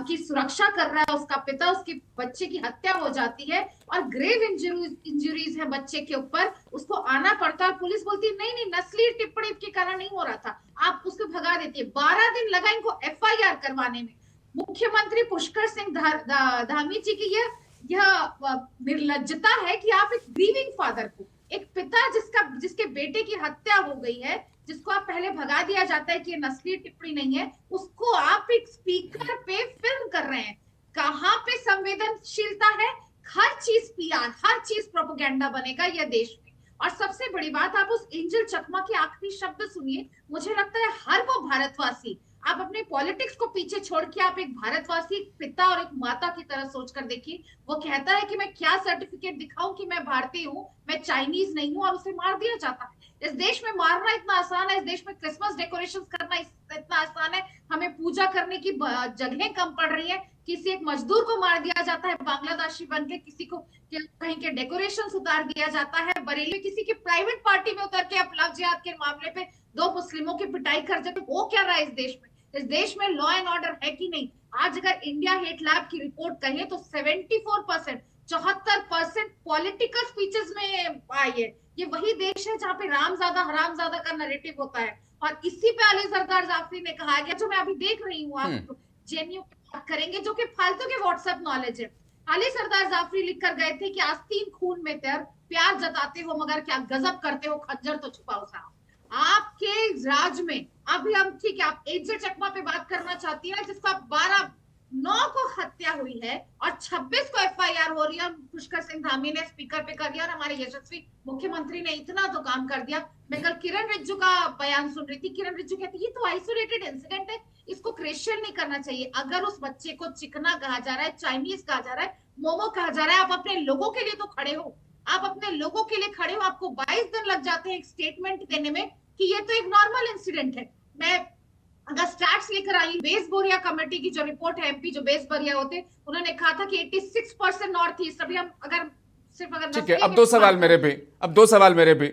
की सुरक्षा कर रहा है उसका पिता, उसके बच्चे की हत्या हो जाती है और ग्रेव इंजरीज है बच्चे के ऊपर, उसको आना पड़ता है। पुलिस बोलती है नहीं नहीं नस्लीय टिप्पणी के कारण नहीं हो रहा था, आप उसको भगा देती है। 12 दिन लगा इनको एफआईआर करवाने में। मुख्यमंत्री पुष्कर सिंह धामी जी की यह निर्लज्जता है कि आप एक ग्रीविंग फादर को, एक पिता जिसके बेटे की हत्या हो गई है, जिसको आप पहले भगा दिया जाता है कि ये नस्लीय टिप्पणी नहीं है, उसको आप एक स्पीकर पे फिल्म कर रहे हैं। कहाँ पे संवेदनशीलता है? हर चीज पीआर, हर चीज प्रोपेगेंडा बनेगा यह देश में। और सबसे बड़ी बात, आप उस एंजल चकमा के आखिरी शब्द सुनिए। मुझे लगता है हर वो भारतवासी, आप अपने पॉलिटिक्स को पीछे छोड़ के आप एक भारतवासी, एक पिता और एक माता की तरह सोचकर देखिए। वो कहता है कि मैं क्या सर्टिफिकेट दिखाऊं कि मैं भारतीय हूँ, मैं चाइनीज नहीं हूँ, और उसे मार दिया जाता है। इस देश में मारना इतना आसान है, इस देश में क्रिसमस डेकोरेशन करना इतना आसान है, हमें पूजा करने की जगहें कम पड़ रही है। किसी एक मजदूर को मार दिया जाता है बांग्लादेशी बन के, किसी को कहीं के डेकोरेशन उतार दिया जाता है, बरेली किसी की प्राइवेट पार्टी में उतर के आप लव जिहाद के मामले पे 2 मुस्लिमों की पिटाई कर देते। वो क्या रहा है इस देश में? इस देश में लॉ एंड ऑर्डर है कि नहीं? आज अगर इंडिया हेट लैब की रिपोर्ट कहे तो 74%, 74% पॉलिटिकल स्पीचेस में आई है। ये वही देश है जहाँ पे रामजादा हरामजादा का नैरेटिव होता है, और इसी पे अली सरदार जाफरी ने कहा गया, जो मैं अभी देख रही हूँ, आप जेएनयू की बात करेंगे जो कि फालतू के व्हाट्सएप नॉलेज है। अली सरदार जाफरी लिख कर गए थे कि आस्तीन खून में तैर, प्यार जताते हो मगर क्या गजब करते हो, खंजर तो छुपाओ साहब। आपके राज में अभी हम, ठीक है, आप एजे चकमा पे बात करना चाहती है, जिसको आप 9 को हत्या हुई है और 26 को एफआईआर हो रही है। पुष्कर सिंह धामी ने स्पीकर पे कर दिया और हमारे यशस्वी मुख्यमंत्री ने इतना तो काम कर दिया। मैं कल किरण रिज्जू का बयान सुन रही थी, किरण रिज्जू कहती ये तो आइसोलेटेड इंसिडेंट है, इसको क्रिश्चियन नहीं करना चाहिए। अगर उस बच्चे को चिकना कहा जा रहा है, चाइनीज कहा जा रहा है, मोमो कहा जा रहा है, आप अपने लोगों के लिए तो खड़े हो, आप अपने लोगों के लिए खड़े हो। आपको 22 दिन लग जाते हैं एक स्टेटमेंट देने में कि ये तो एक नॉर्मल इंसिडेंट है। मैं अगर स्टैट्स लेकर आई, बेस बोरिया कमेटी की जो रिपोर्ट है, एमपी जो बेस बोरिया होते, उन्होंने कहा था कि 86% नॉर्थ ईस्ट, अभी हम अगर ठीक है, अब 2 सवाल मेरे भी,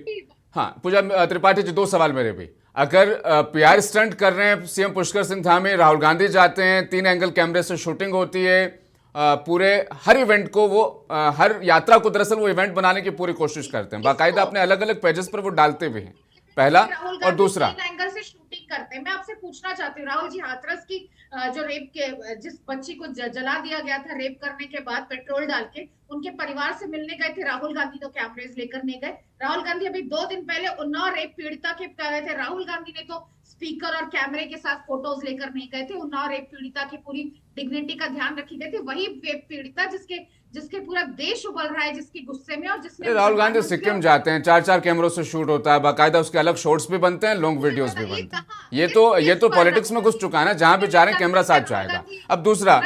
हाँ पूजा त्रिपाठी जी, 2 सवाल मेरे भी। अगर पीआर स्टंट कर रहे हैं सीएम पुष्कर सिंह धामी, राहुल गांधी जाते हैं, 3 एंगल कैमरे से शूटिंग होती है, पूरे हर इवेंट को वो हर यात्रा को दरअसल वो इवेंट बनाने की पूरी कोशिश करते हैं, बाकायदा अपने अलग अलग पेजेस पर वो डालते भी हैं, पहला। और दूसरा, एंगल से शूटिंग करते हैं। मैं आपसे पूछना चाहती हूँ, राहुल जी हाथरस की जो रेप के, जिस बच्ची को जला दिया गया था रेप करने के बाद पेट्रोल डाल के, उनके परिवार से मिलने गए थे राहुल गांधी, तो कैमरेज लेकर नहीं गए। राहुल गांधी अभी 2 दिन पहले उन्नाव रेप पीड़िता के गए थे, राहुल गांधी ने तो स्पीकर और कैमरे के साथ फोटोज लेकर नहीं गए थे। उन्नाव रेप पीड़िता की पूरी डिग्निटी का ध्यान रखी गई थी। वही रेप पीड़िता जिसके पूरा देश उबल रहा है, जिसके गुस्से में, और जिसने राहुल गांधी सिक्किम जाते हैं, 4 कैमरों से शूट होता है, बाकायदा उसके अलग शॉट्स भी बनते हैं, लॉन्ग वीडियोस भी बनते हैं। ये तो पॉलिटिक्स में घुस चुका है ना, जहां भी जा रहे हैं कैमरा साथ जाएगा। अब दूसरा,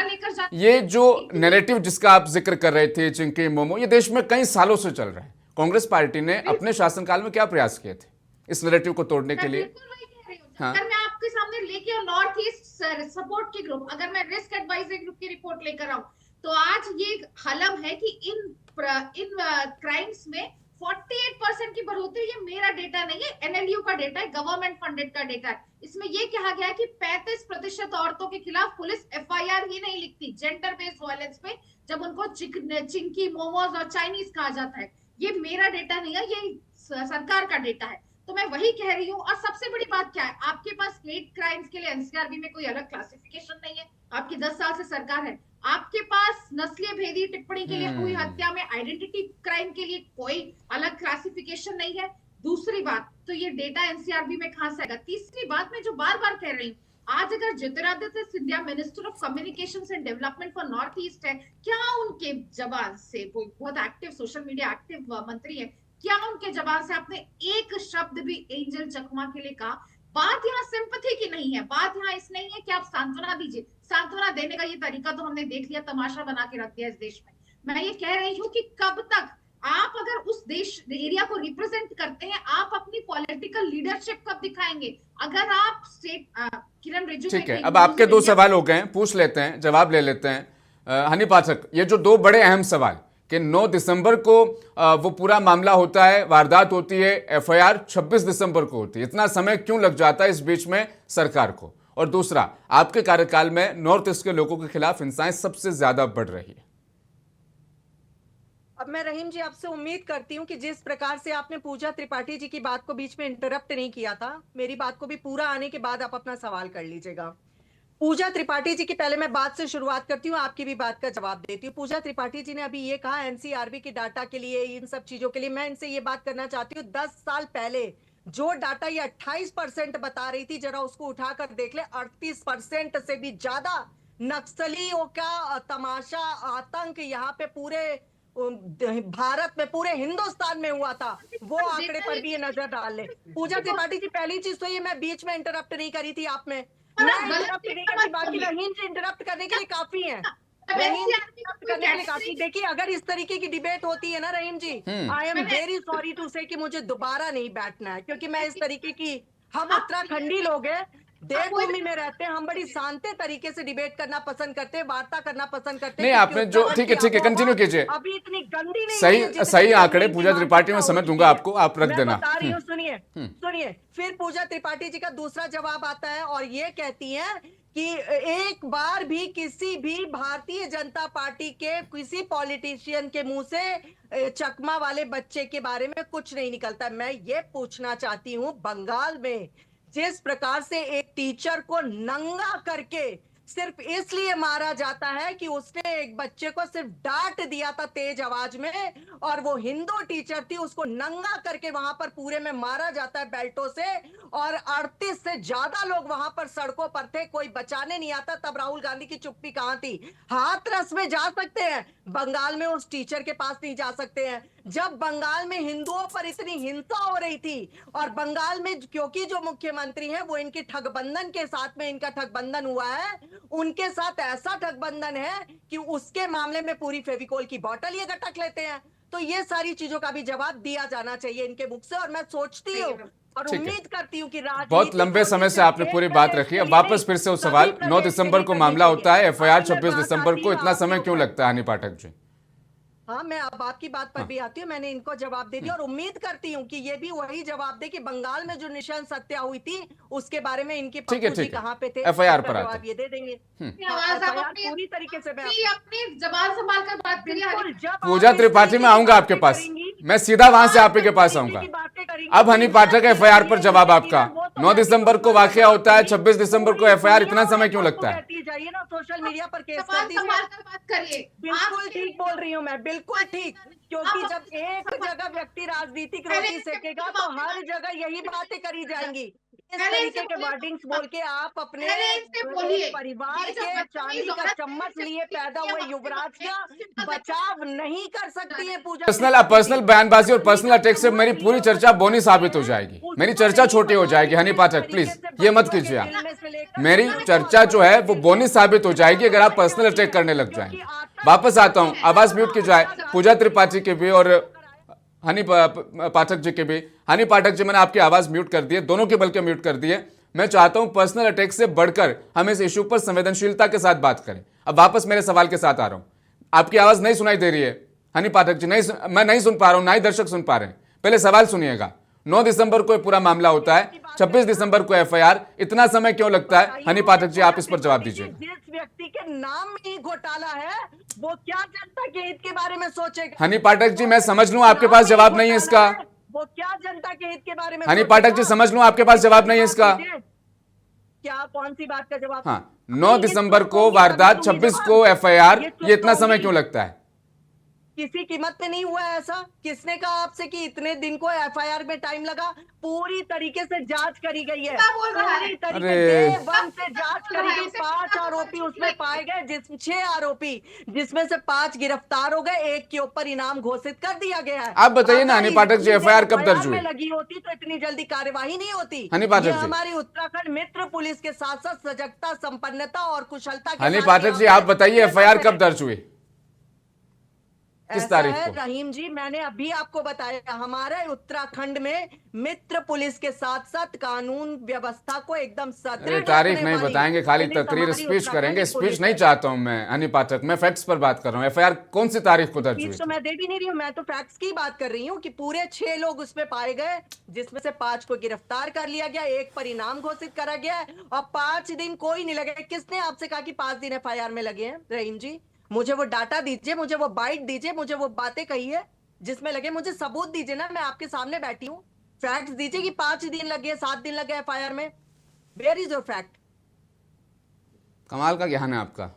ये जो नैरेटिव जिसका आप जिक्र कर रहे थे, चिंकी मोमो, ये देश में कई सालों से चल रहा है। कांग्रेस पार्टी ने अपने शासनकाल में क्या प्रयास किए थे इस नैरेटिव को तोड़ने के लिए? हाँ। अगर मैं आपके सामने लेके नॉर्थ ईस्ट सपोर्ट के ग्रुप, अगर मैं रिस्क एडवाइजरी ग्रुप की रिपोर्ट लेकर आऊं, तो आज ये हलम है कि इन क्राइम्स में 48% की बढ़ोतरी। ये मेरा डेटा नहीं है, एनएलयू का डेटा है, गवर्नमेंट फंडेड का डेटा है। इसमें ये कहा गया है कि 35% औरतों के खिलाफ पुलिस एफआईआर ही नहीं लिखती जेंडर बेस्ड वायलेंस पे, जब उनको चिंकी, मोमोज और चाइनीज कहा जाता है। ये मेरा डेटा नहीं है, ये सरकार का डेटा है। तो मैं वही कह रही हूँ। और सबसे बड़ी बात क्या है, आपके पास हेट क्राइम्स के लिए एनसीआरबी में कोई अलग क्लासिफिकेशन नहीं है। आपकी 10 साल से सरकार है। आपके पास नस्लीय भेदी टिप्पणी के लिए हुई हत्या में आइडेंटिटी क्राइम के लिए कोई अलग क्लासिफिकेशन नहीं है। दूसरी बात, तो ये डेटा एनसीआरबी में कहां से आएगा? तीसरी बात, मैं जो बार बार कह रही हूँ, आज अगर Jyotiraditya Scindia minister of communication and development for north east है, क्या उनके जबान से, वो बहुत एक्टिव सोशल मीडिया एक्टिव मंत्री है, क्या उनके जबान से आपने एक शब्द भी एंजल चकमा के लिए कहा? बात यहाँ सिंपैथी की नहीं है, बात यहाँ इस नहीं है कि आप सांत्वना दीजिए। सांत्वना देने का ये तरीका तो हमने देख लिया, तमाशा बना के रख दिया इस देश में। मैं ये कह रही हूँ कि कब तक आप अगर उस देश एरिया को रिप्रेजेंट करते हैं, आप अपनी पॉलिटिकल लीडरशिप कब दिखाएंगे? अगर आप किरण रिजिजू, ठीक है, अब आपके 2 सवाल हो गए, पूछ लेते हैं, जवाब ले लेते हैं। हनी पाठक, ये जो 2 बड़े अहम सवाल कि 9 दिसंबर को वो पूरा मामला होता है, वारदात होती है, एफआईआर 26 दिसंबर को होती है, इतना समय क्यों लग जाता है इस बीच में सरकार को? और दूसरा, आपके कार्यकाल में नॉर्थ ईस्ट के लोगों के खिलाफ हिंसाएं सबसे ज्यादा बढ़ रही है। अब मैं रहीम जी आपसे उम्मीद करती हूँ कि जिस प्रकार से आपने पूजा त्रिपाठी जी की बात को बीच में इंटरप्ट नहीं किया था, मेरी बात को भी पूरा आने के बाद आप अपना सवाल कर लीजिएगा। पूजा त्रिपाठी जी की पहले मैं बात से शुरुआत करती हूँ, आपकी भी बात का जवाब देती हूँ। पूजा त्रिपाठी जी ने अभी ये कहा एनसीआरबी की डाटा के लिए, इन सब चीजों के लिए, मैं इनसे ये बात करना चाहती हूँ, 10 साल पहले जो डाटा ये 28% बता रही थी, जरा उसको उठाकर देख ले, 38% से भी ज्यादा नक्सलियों का तमाशा, आतंक यहाँ पे पूरे भारत में, पूरे हिंदुस्तान में हुआ था। वो आंकड़े पर भी ये नजर डाल ले। पूजा त्रिपाठी जी, पहली चीज तो ये, मैं बीच में इंटरप्ट नहीं करी थी आप में, मैं इंटरप्ट नहीं करी, बाकी रहीम जी इंटरप्ट करने के लिए काफी है, रहीम इंटरप्ट करने के लिए काफी। देखिए, अगर इस तरीके की डिबेट होती है ना Rahim ji, I am very sorry to say कि मुझे दोबारा नहीं बैठना है, क्योंकि मैं इस तरीके की, हम उत्तराखंडी लोग हैं, देवभूमि में रहते हैं, हम बड़ी शांति तरीके से डिबेट करना पसंद करते हैं, वार्ता करना पसंद करते हैं। नहीं, आपने जो, ठीक है, कंटिन्यू कीजिए। अभी इतनी गंदी नहीं, सही आंकड़े पूजा त्रिपाठी में समझ दूंगा आपको, आप रख देना। बता रही हूँ, सुनिए, सुनिए, फिर पूजा त्रिपाठी जी का दूसरा जवाब आता है और ये कहती हैं कि एक बार भी किसी भी भारतीय जनता पार्टी के किसी पॉलिटिशियन के मुंह से चकमा वाले बच्चे के बारे में कुछ नहीं निकलता। मैं ये पूछना चाहती हूँ, बंगाल में जिस प्रकार से एक टीचर को नंगा करके सिर्फ इसलिए मारा जाता है कि उसने एक बच्चे को सिर्फ डांट दिया था तेज आवाज में, और वो हिंदू टीचर थी, उसको नंगा करके वहां पर पूरे में मारा जाता है बेल्टों से, और 38 से ज्यादा लोग वहां पर सड़कों पर थे, कोई बचाने नहीं आता। तब राहुल गांधी की चुप्पी कहां थी? हाथरस में जा सकते हैं, बंगाल में उस टीचर के पास नहीं जा सकते हैं। जब बंगाल में हिंदुओं पर इतनी हिंसा हो रही थी, और बंगाल में क्योंकि जो मुख्यमंत्री हैं वो इनके ठगबंधन के साथ में, इनका ठगबंधन हुआ है, उनके साथ ऐसा ठगबंधन है कि उसके मामले में पूरी फेविकोल की बोतल ये गटक लेते हैं। तो ये सारी चीजों का भी जवाब दिया जाना चाहिए इनके मुख से, और मैं सोचती हूँ और उम्मीद करती हूँ कि बहुत लंबे समय से आपने पूरी बात रखी। अब वापस फिर से उस सवाल, 9 दिसंबर को मामला होता है, एफआईआर 26 दिसंबर को, इतना समय क्यों लगता है हनी पाठक जी? हाँ, मैं अब आपकी बात पर भी आती हूँ। मैंने इनको जवाब दे दिया और उम्मीद करती हूँ कि ये भी वही जवाब दे कि बंगाल में जो निशंस हत्या हुई थी उसके बारे में इनके पप्पू जी कहाँ पे थे, एफआईआर पर जवाब ये दे देंगे। पूरी तरीके से अपनी जबान संभाल कर बात करिए। पूजा त्रिपाठी में आऊंगा आपके पास, मैं सीधा वहां से आपके पास आऊंगा। अब हनी पाठक एफआईआर पर जवाब आपका। 9 दिसंबर को वाकया होता है, 26 दिसंबर को एफआईआर, इतना समय क्यों लगता है? जाइए ना सोशल मीडिया पर केस कर दीजिए। बात करिए। बिल्कुल ठीक बोल रही हूँ मैं, बिल्कुल ठीक, क्योंकि जब एक जगह व्यक्ति राजनीतिक रोटी सेकेगा तो हर जगह यही बातें करी जाएंगी। इस तरीके के वर्डिंग्स बोल के आप अपने परिवार के चांदी का चम्मच लिए पैदा हुए युवराज का बचाव नहीं कर सकती है पूजा। पर्सनल बयानबाजी और पर्सनल अटैक से मेरी पूरी चर्चा बोनी साबित हो जाएगी, मेरी चर्चा छोटी हो जाएगी। हनी पाठक प्लीज ये मत कीजिए आप, मेरी चर्चा जो है वो बोनी साबित हो जाएगी अगर आप पर्सनल अटैक करने लग जाएंगे। वापस आता हूं, आवाज म्यूट की जाए पूजा त्रिपाठी के भी और हनी पाठक जी के भी। हनी पाठक जी, मैंने आपकी आवाज म्यूट कर दी है, दोनों के बल्कि म्यूट कर दी है। मैं चाहता हूं पर्सनल अटैक से बढ़कर हम इस इशू पर संवेदनशीलता के साथ बात करें। अब वापस मेरे सवाल के साथ आ रहा हूं। आपकी आवाज नहीं सुनाई दे रही है हनी पाठक जी, मैं नहीं सुन पा रहा हूं, ना ही दर्शक सुन पा रहे हैं। पहले सवाल सुनिएगा। 9 दिसंबर को पूरा मामला होता है, 26 दिसंबर को एफआईआर, इतना समय क्यों लगता है? हनी पाठक जी आप इस पर जवाब दीजिए। जिस व्यक्ति के नाम में ही घोटाला है वो क्या जनता के हित के बारे में सोचेगा? हनी पाठक जी मैं समझ लूं आपके पास जवाब नहीं है इसका। वो क्या जनता के हित के बारे में? हनी पाठक जी समझ लूं आपके पास जवाब नहीं है इसका। क्या, कौन सी बात का जवाब? हाँ, 9 दिसंबर को वारदात, 26 को एफआईआर, ये इतना समय क्यों लगता है? किसी कीमत पे नहीं हुआ है ऐसा। किसने कहा आपसे कि इतने दिन को एफआईआर में टाइम लगा? पूरी तरीके से जांच करी गई है, पूरी तरीके से वन से जांच करी गई। 5 आरोपी उसमें पाए गए, 6 आरोपी, जिसमें से 5 गिरफ्तार हो गए, एक के ऊपर इनाम घोषित कर दिया गया है। आप बताइए ना हनी पाठक जी, एफआईआर कब दर्ज हुई? लगी होती तो इतनी जल्दी कार्यवाही नहीं होती। हनी पाठक जी, हमारी उत्तराखंड मित्र पुलिस के साथ साथ सजगता, संपन्नता और कुशलता के हनी पाठक जी आप बताइए एफआईआर कब दर्ज हुई, किस तारीख को? रहीम जी, मैंने अभी आपको बताया, हमारे उत्तराखंड में मित्र पुलिस के साथ साथ कानून व्यवस्था को एकदम सदृढ़ तारीख नहीं बताएंगे, खाली तकरीर स्पीच करेंगे। स्पीच नहीं चाहता हूं मैं हनी पाठक, मैं फैक्ट्स पर बात कर रहा हूं। एफआईआर कौन सी तारीख को दर्ज हुई? तो मैं दे भी नहीं रही हूँ, मैं तो फैक्ट्स की बात कर रही हूँ कि पूरे 6 लोग उसमें पाए गए, जिसमें से 5 को गिरफ्तार कर लिया गया, एक पर इनाम घोषित करा गया और 5 दिन कोई नहीं लगे। किसने आपसे कहा कि 5 दिन एफआईआर में लगे हैं? रहीम जी, मुझे वो डाटा दीजिए, मुझे वो बाइट दीजिए, मुझे वो बातें कहिए जिसमें लगे, मुझे सबूत दीजिए ना। मैं आपके सामने बैठी हूँ, फैक्ट्स दीजिए कि 5 दिन लगे, 7 दिन लगे एफआईआर में। Where is your fact? कमाल का ज्ञान है आपका।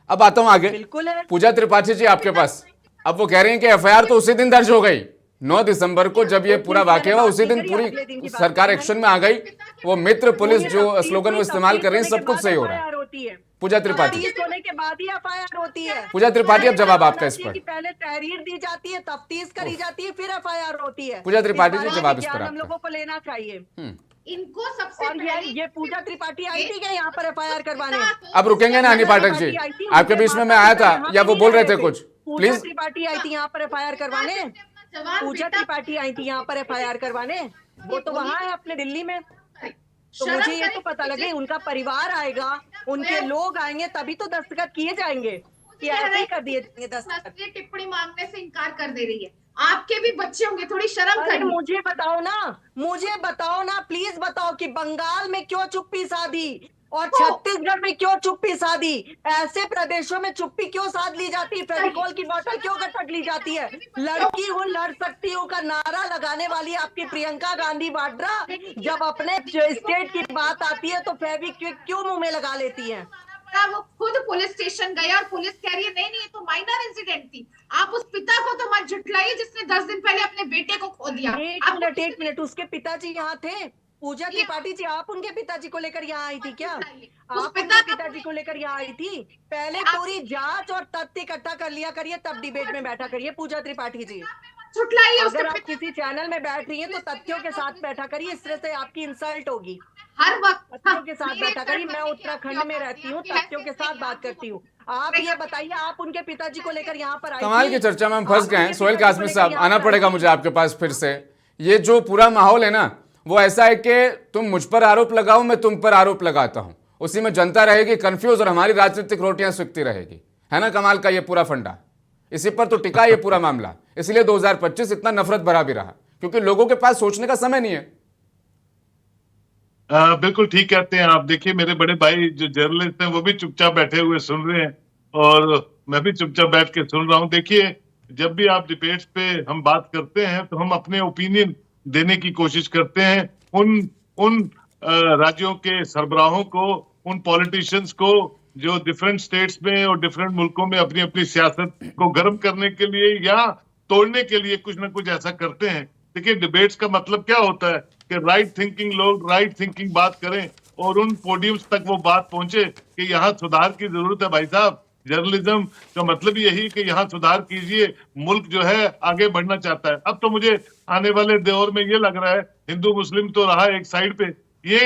अब आता हूं आगे। बिल्कुल है पूजा त्रिपाठी जी आपके पास। अब वो कह रहे हैं कि एफआईआर तो उसी दिन दर्ज हो गई, 9 दिसंबर को जब ये पूरा वाकया हुआ उसी दिन पूरी सरकार एक्शन में आ गई। वो मित्र पुलिस जो स्लोगन वो इस्तेमाल कर रहे हैं, सब कुछ सही हो रहा है। पूजा त्रिपाठी होने के बाद ही एफआईआर होती है। पूजा त्रिपाठी अब जवाब आपका इस पर। पहले तहरीर दी जाती है, तफ्तीश करी जाती है, फिर एफआईआर होती है। पूजा त्रिपाठी जी जवाब इस पर हम लोगों को लेना चाहिए। इनको सबसे और ये पूजा त्रिपाठी आई थी क्या यहाँ पर एफआईआर करवाने? अब रुकेंगे ना हनी पाठक जी, आपके बीच में मैं आया था या वो बोल रहे थे कुछ? प्लीज। त्रिपाठी आई थी यहाँ पर एफआईआर करवाने, पूजा त्रिपाठी आई थी यहाँ पर एफआईआर करवाने। वो तो वहां है अपने दिल्ली में। तो मुझे ये तो पता लगे उनका परिवार आएगा, उनके लोग आएंगे, तभी तो दस्तखत किए जाएंगे कि ऐसे ही कर दिए जाएंगे दस्तखत। टिप्पणी मांगने से इनकार कर दे रही है। आपके भी बच्चे होंगे, थोड़ी शर्म अरे करिए। मुझे बताओ ना, प्लीज बताओ कि बंगाल में क्यों चुप्पी साधी और तो छत्तीसगढ़ में क्यों चुप्पी साधी? ऐसे प्रदेशों में चुप्पी क्यों साध ली जाती है? फेविकॉल की बोतल क्यों गटक ली जाती है? लड़की हूँ लड़ सकती हूँ का नारा लगाने वाली आपकी प्रियंका गांधी वाड्रा जब अपने स्टेट की बात आती है तो फेविक्विक क्यों मुंह में लगा लेती है? वो खुद पुलिस स्टेशन गए और पुलिस कह रही है नहीं नहीं ये तो माइनर इंसिडेंट थी। आप उस पिता को तो मत झुठलाइए जिसने 10 दिन पहले अपने बेटे को खो दिया। एक मिनट, उसके पिताजी यहाँ थे? पूजा त्रिपाठी जी, आप उनके पिताजी को लेकर यहाँ आई थी क्या? आप उनके पिताजी को लेकर यहाँ आई थी? पहले पूरी जांच और तथ्य इकट्ठा कर लिया करिए, तब डिबेट में बैठा करिए। पूजा त्रिपाठी जी, झुठलाइए अगर आप किसी चैनल में बैठ रही हैं तो तथ्यों के साथ बैठा करिए, इस तरह से आपकी इंसल्ट होगी। हर वक्त तथ्यों के साथ बैठा करिए। मैं उत्तराखंड में रहती हूँ, तथ्यों के साथ बात करती हूँ। आप ये बताइए, आप उनके पिताजी को लेकर यहाँ पर आई कमाल थी? की चर्चा में हम फंस आप गए हैं। उनके सोहेल पिताजी को कासमी लेकर साहब, यहाँ आना पर पड़ेगा आई मुझे थी? आपके पास फिर से। ये जो पूरा माहौल है ना, वो ऐसा है कि तुम मुझ पर आरोप लगाओ, मैं तुम पर आरोप लगाता हूं, उसी में जनता रहेगी कंफ्यूज और हमारी राजनीतिक रोटियां सिकती रहेगी। है ना कमाल का ये पूरा फंडा? इसी पर तो टिका ये पूरा मामला। इसलिए 2025 इतना नफरत भरा भी रहा, क्योंकि लोगों के पास सोचने का समय नहीं है। बिल्कुल ठीक कहते हैं आप। देखिए मेरे बड़े भाई जो जर्नलिस्ट हैं वो भी चुपचाप बैठे हुए सुन रहे हैं और मैं भी चुपचाप बैठ के सुन रहा हूं। देखिए जब भी आप डिबेट्स पे हम बात करते हैं तो हम अपने ओपिनियन देने की कोशिश करते हैं उन उन राज्यों के सरबराहों को, उन पॉलिटिशियंस को जो डिफरेंट स्टेट्स में और डिफरेंट मुल्कों में अपनी अपनी सियासत को गर्म करने के लिए या तोड़ने के लिए कुछ ना कुछ ऐसा करते हैं। देखिए डिबेट्स का मतलब क्या होता है कि राइट थिंकिंग लोग राइट थिंकिंग बात करें और उन पोडियम्स तक वो बात पहुंचे कि यहाँ सुधार की जरूरत है। भाई साहब, जर्नलिज्म का मतलब यही कि यहाँ सुधार कीजिए, मुल्क जो है आगे बढ़ना चाहता है। अब तो मुझे आने वाले दौर में ये लग रहा है, हिंदू मुस्लिम तो रहा एक साइड पे, ये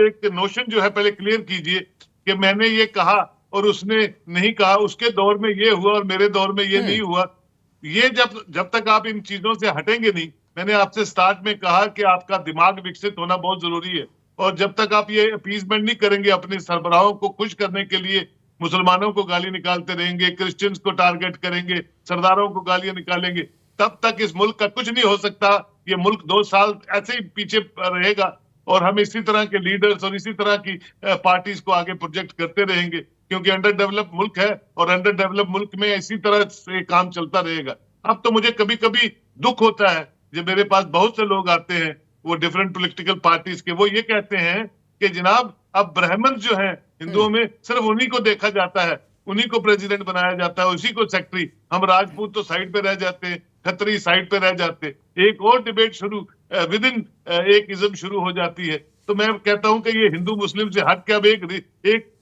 एक नोशन जो है पहले क्लियर कीजिए कि मैंने ये कहा और उसने नहीं कहा, उसके दौर में ये हुआ और मेरे दौर में ये नहीं हुआ। ये जब तक आप इन चीजों से हटेंगे नहीं, मैंने आपसे स्टार्ट में कहा कि आपका दिमाग विकसित होना बहुत जरूरी है और जब तक आप ये अपीजमेंट नहीं करेंगे, अपने सरबराहों को खुश करने के लिए मुसलमानों को गाली निकालते रहेंगे, क्रिश्चियंस को टारगेट करेंगे, सरदारों को गालियां निकालेंगे, तब तक इस मुल्क का कुछ नहीं हो सकता। ये मुल्क 2 साल ऐसे ही पीछे रहेगा और हम इसी तरह के लीडर्स और इसी तरह की पार्टीज को आगे प्रोजेक्ट करते रहेंगे, क्योंकि अंडर डेवलप मुल्क है और अंडर डेवलप मुल्क में इसी तरह से काम चलता रहेगा। अब तो मुझे कभी कभी दुख होता है जब मेरे पास बहुत से लोग आते हैं, वो डिफरेंट पॉलिटिकल पार्टीज के, वो ये कहते हैं कि जनाब अब ब्राह्मण जो है हिंदुओं में सिर्फ उन्हीं को देखा जाता है, उन्हीं को प्रेसिडेंट बनाया जाता है, उसी को सेक्रेटरी, हम राजपूत तो साइड पे रह जाते हैं, खत्री साइड पे रह जाते। एक और डिबेट शुरू विद इन एक इज्म शुरू हो जाती है। तो मैं कहता हूं कि ये हिंदू मुस्लिम से हट के अब एक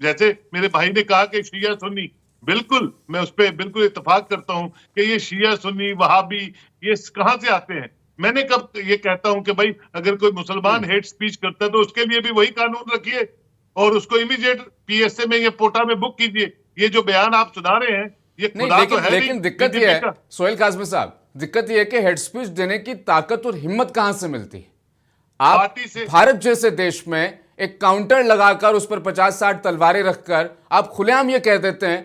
जैसे मेरे भाई ने कहा कि शिया सुन्नी, बिल्कुल मैं उस पर बिल्कुल इत्तेफाक करता हूं कि ये शिया सुन्नी वहाबी ये कहां से आते हैं। मैंने कब ये कहता हूं कि भाई अगर कोई मुसलमान हेट स्पीच करता है तो उसके लिए भी वही कानून रखिए और उसको इमीडिएट पीएसए में या पोटा में बुक कीजिए। ये जो बयान आप सुना रहे हैं ये नहीं, खुदा लेकिन तो है लेकिन नहीं, दिक्कत बीजेपी ये है का। सोहेल कासमी साहब, दिक्कत ये है कि हेड स्पीच देने की ताकत और हिम्मत कहां से मिलती है? आप पार्टी से भारत जैसे देश में एक काउंटर लगाकर उस पर 50-60 तलवारें रखकर आप खुलेआम ये कह देते हैं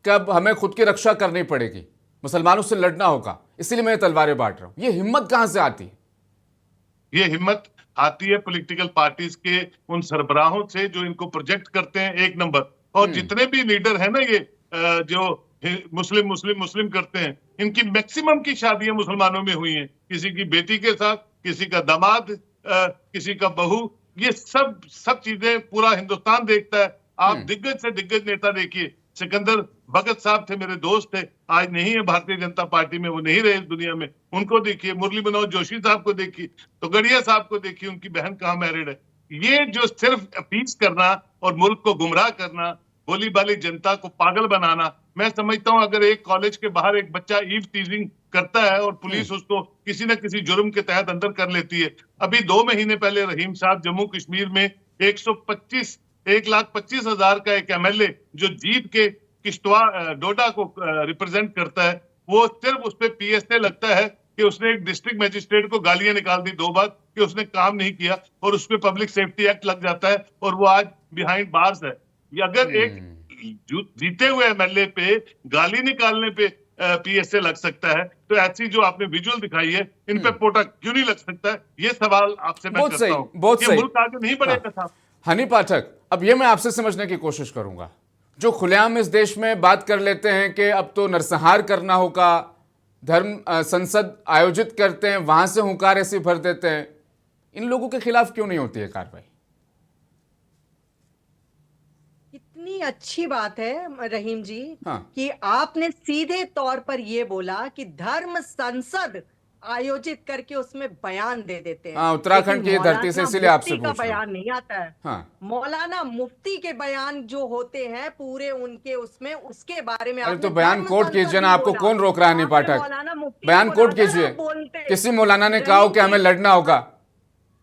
कि अब हमें खुद की रक्षा करनी पड़ेगी, मुसलमानों से लड़ना होगा, इसीलिए मैं ये तलवारें बांट रहा हूं। ये हिम्मत कहां से आती है? ये हिम्मत आती है पॉलिटिकल पार्टीज के उन सरबराहों से जो इनको प्रोजेक्ट करते हैं, एक नंबर। और जितने भी लीडर है ना ये जो मुस्लिम मुस्लिम मुस्लिम करते हैं, इनकी मैक्सिमम की शादियां मुसलमानों में हुई हैं, किसी की बेटी के साथ, किसी का दामाद, किसी का बहू, ये सब चीजें पूरा हिंदुस्तान देखता है। आप दिग्गज से दिग्गज नेता देखिए, सिकंदर भगत साहब थे, मेरे दोस्त थे, आज नहीं है भारतीय जनता पार्टी में, वो नहीं रहे इस दुनिया में, उनको देखिए। मुरली मनोहर जोशी साहब को देखिए, तो गड़िया साहब को देखिए, उनकी बहन कहाँ मैरिड है। ये जो सिर्फ अपील करना और मुल्क को गुमराह करना, भोली भाली जनता को पागल बनाना, मैं समझता हूं अगर एक कॉलेज के बाहर एक बच्चा ईव टीजिंग करता है और पुलिस उसको किसी न किसी जुर्म के तहत अंदर कर लेती है। अभी 2 महीने पहले रहीम साहब जम्मू कश्मीर में 1,25,000 का एक एमएलए जो जीत के किश्तवाड़ डोडा को रिप्रेजेंट करता है, वो सिर्फ उस पर पीएसए लगता है कि उसने एक डिस्ट्रिक्ट मजिस्ट्रेट को गालियां निकाल दी 2 बार कि उसने काम नहीं किया और उस पर पब्लिक सेफ्टी एक्ट लग जाता है और वो आज बिहाइंड बार्स है। ये अगर एक जीते हुए एमएलए पे गाली निकालने पे PSA लग सकता है, तो ऐसी जो आपने विजुअल दिखाई है इन पे पोटा क्यों नहीं लग सकता है, ये सवाल आपसे मैं बहुत करता सही, हूं। बहुत ये सही। मुल्क आगे नहीं बढ़ेगा साहब। हनी पाठक, अब ये मैं आपसे समझने की कोशिश करूंगा, जो खुलेआम इस देश में बात कर लेते हैं कि अब तो नरसंहार करना होगा, धर्म संसद आयोजित करते हैं, वहां से हुंकार ऐसे भर देते हैं, इन लोगों के खिलाफ क्यों नहीं होती है कार्रवाई? कितनी अच्छी बात है रहीम जी, हाँ। कि आपने सीधे तौर पर यह बोला कि धर्म संसद आयोजित करके उसमें बयान दे देते हैं। हाँ, उत्तराखंड की लेकिन धरती से मौलाना इसीलिए आपसे मुफ्ती का पूछ रहा हूं। बयान नहीं आता है। हाँ। मौलाना मुफ्ती के बयान जो होते हैं पूरे उनके उसमें, उसके बारे में अरे आपने तो बयान धर्म कोट संसद कीजिए ना, ही आपको बोला। कौन रोक रहा है? नहीं आपने पाठक, मौलाना मुफ्ती बयान को कोट बोला था, कीजिए। आप बोलते। किसी मौलाना ने कहा हो कि हमें लड़ना होगा,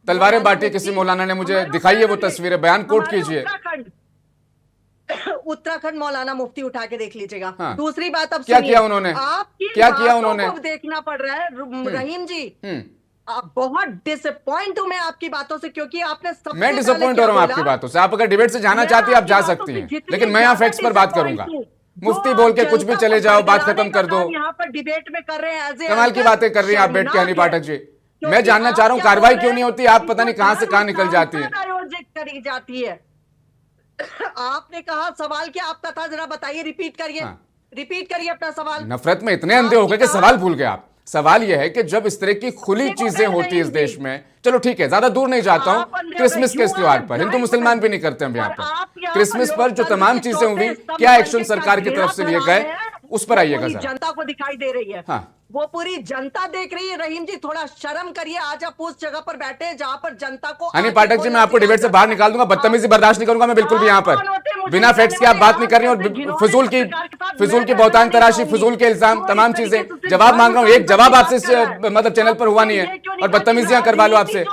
तलवारें बांटी, किसी मौलाना ने मुझे दिखाई है वो तस्वीरें, बयान कोट कीजिए। उत्तराखंड मौलाना मुफ्ती उठा के देख लीजिएगा। हाँ। दूसरी बात, अब क्या सुनिए, किया उन्होंने? आपकी क्या किया बातों उन्होंने? को देखना पड़ रहा है रहीम जी। हम्म। आप बहुत डिसअपॉइंट हूं मैं आपकी बातों से, क्योंकि आपने सबसे मैं पहले डिसअपॉइंट क्या हो रहा हूं बोला? आपकी बातों से। आप अगर डिबेट से जाना मैं चाहती हैं आप आपकी जा बातों सकती से हैं, जितनी लेकिन मैं यहाँ ज्यादा फैक्ट्स पर बात करूंगा। disappoint हूं, मुफ्ती जो बोल के आप कुछ भी जनता चले को जाओ, बात बरगलाने खत्म का कर दो। काम यहाँ पर डिबेट में कर रहे हैं। कमाल की बातें कर रही हैं आप बैठ के हनी पाठक जी। मैं जानना चाह रहा हूं कार्रवाई क्यों नहीं होती, आप पता नहीं कहां से कहां निकल जाती है। आयोजित करी जाती है। आपने कहा सवाल क्या आपका था, जरा बताइए, रिपीट करिए। हाँ। रिपीट करिए अपना सवाल। नफरत में इतने अंधे हो गए कि सवाल भूल गए आप। सवाल यह है कि जब इस तरह की खुली चीजें होती है इस देश में, चलो ठीक है, ज्यादा दूर नहीं जाता हूं, क्रिसमस के इस त्योहार पर, हिंदू मुसलमान भी नहीं करते हम यहाँ पर, क्रिसमस पर जो तमाम चीजें हुई, क्या एक्शन सरकार की तरफ से लिए गए, उस पर आइएगा जरा। जनता को दिखाई दे रही है। हाँ। वो पूरी जनता देख रही है। रहीम जी थोड़ा शर्म करिए, आज आप उस जगह पर बैठे हैं जहां पर जनता को। हनी पाठक जी, मैं आपको डिबेट से बाहर निकाल दूंगा, बदतमीजी बर्दाश्त नहीं करूंगा मैं बिल्कुल भी यहाँ पर। बिना फैक्ट्स के आप बात नहीं कर रही और फिजूल की बहुतान तराशी, फिजूल के इल्जाम, तमाम चीजें, जवाब मांग रहा हूँ। एक जवाब आपसे मतलब चैनल पर हुआ नहीं है और बदतमीजियां करवा लो आपसे।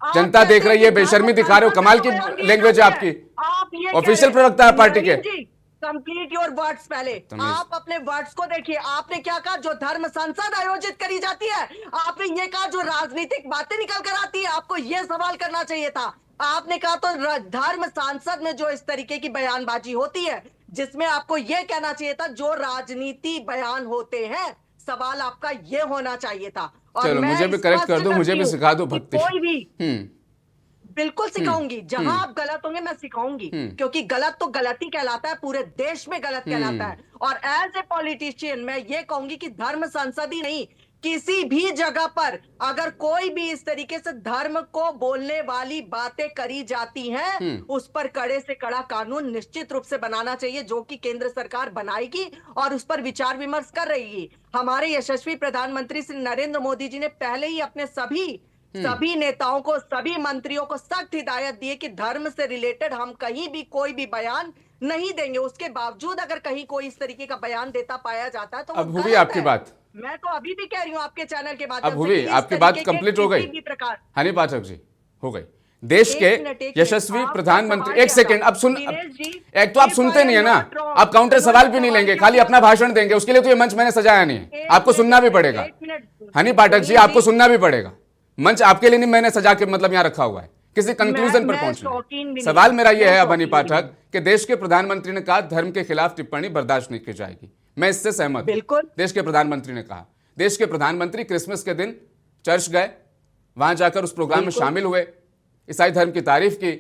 जनता देख रही है, बेशर्मी दिखा रहे हो, कमाल की लैंग्वेज है आपकी। ऑफिशियल प्रवक्ता है पार्टी के। कंप्लीट योर वर्ड्स पहले, आप अपने वर्ड्स को देखिए। आपने क्या कहा? जो धर्म संसद आयोजित करी जाती है। आपने ये कहा जो राजनीतिक बातें निकल कर आती है। आपको ये सवाल करना चाहिए था। आपने कहा तो धर्म संसद में जो इस तरीके की बयानबाजी होती है, जिसमें आपको ये कहना चाहिए था जो राजनीति बयान होते हैं। सवाल आपका ये होना चाहिए था। और चलो मुझे भी करेक्ट कर दो, मुझे भी सिखा दो भक्ति। कोई भी बिल्कुल सिखाऊंगी, जहां आप गलत होंगे मैं सिखाऊंगी, क्योंकि गलत तो गलत ही कहलाता है, पूरे देश में गलत कहलाता है। और एज ए पॉलिटिशियन मैं ये कहूंगी कि धर्म संसद ही नहीं, किसी भी जगह पर अगर कोई भी इस तरीके से धर्म को बोलने वाली बातें करी जाती हैं, उस पर कड़े से कड़ा कानून निश्चित रूप से बनाना चाहिए, जो कि केंद्र सरकार बनाएगी और उस पर विचार विमर्श कर रही है। हमारे यशस्वी प्रधानमंत्री श्री नरेंद्र मोदी जी ने पहले ही अपने सभी नेताओं को, सभी मंत्रियों को सख्त हिदायत दी है कि धर्म से रिलेटेड हम कहीं भी कोई भी बयान नहीं देंगे। उसके बावजूद अगर कहीं कोई इस तरीके का बयान देता पाया जाता है तो अब वो हुई गलत आपकी है। बात। मैं तो अभी भी कह रही हूँ आपके चैनल के माध्यम अब से हुई कि इस आपकी बात, तरीके के कंप्लीट हो गई किसी भी प्रकार। हनी पाठक जी, हो गई। देश के एक मिनट, यशस्वी आपका प्रधानमंत्री, सवाल एक क्या सेकंड, था? अब सुन, दिनेश जी, एक तो आप सुनते नहीं है ना, आप काउंटर सवाल भी नहीं लेंगे, खाली अपना भाषण देंगे। उसके लिए तो ये मंच मैंने सजाया नहीं है, आपको सुनना भी पड़ेगा। हनी पाठक जी, आपको सुनना भी पड़ेगा। मंच आपके लिए नहीं मैंने सजा के मतलब यहाँ रखा हुआ है, किसी कंक्लूजन पर पहुंचना। सवाल मेरा यह है अब हनी पाठक कि देश के प्रधानमंत्री ने कहा धर्म के खिलाफ टिप्पणी बर्दाश्त नहीं की जाएगी, मैं इससे सहमत हूं। बिल्कुल। देश के प्रधानमंत्री ने कहा, देश के प्रधानमंत्री क्रिसमस के दिन चर्च गए, वहां जाकर उस प्रोग्राम में शामिल हुए, ईसाई धर्म की तारीफ की,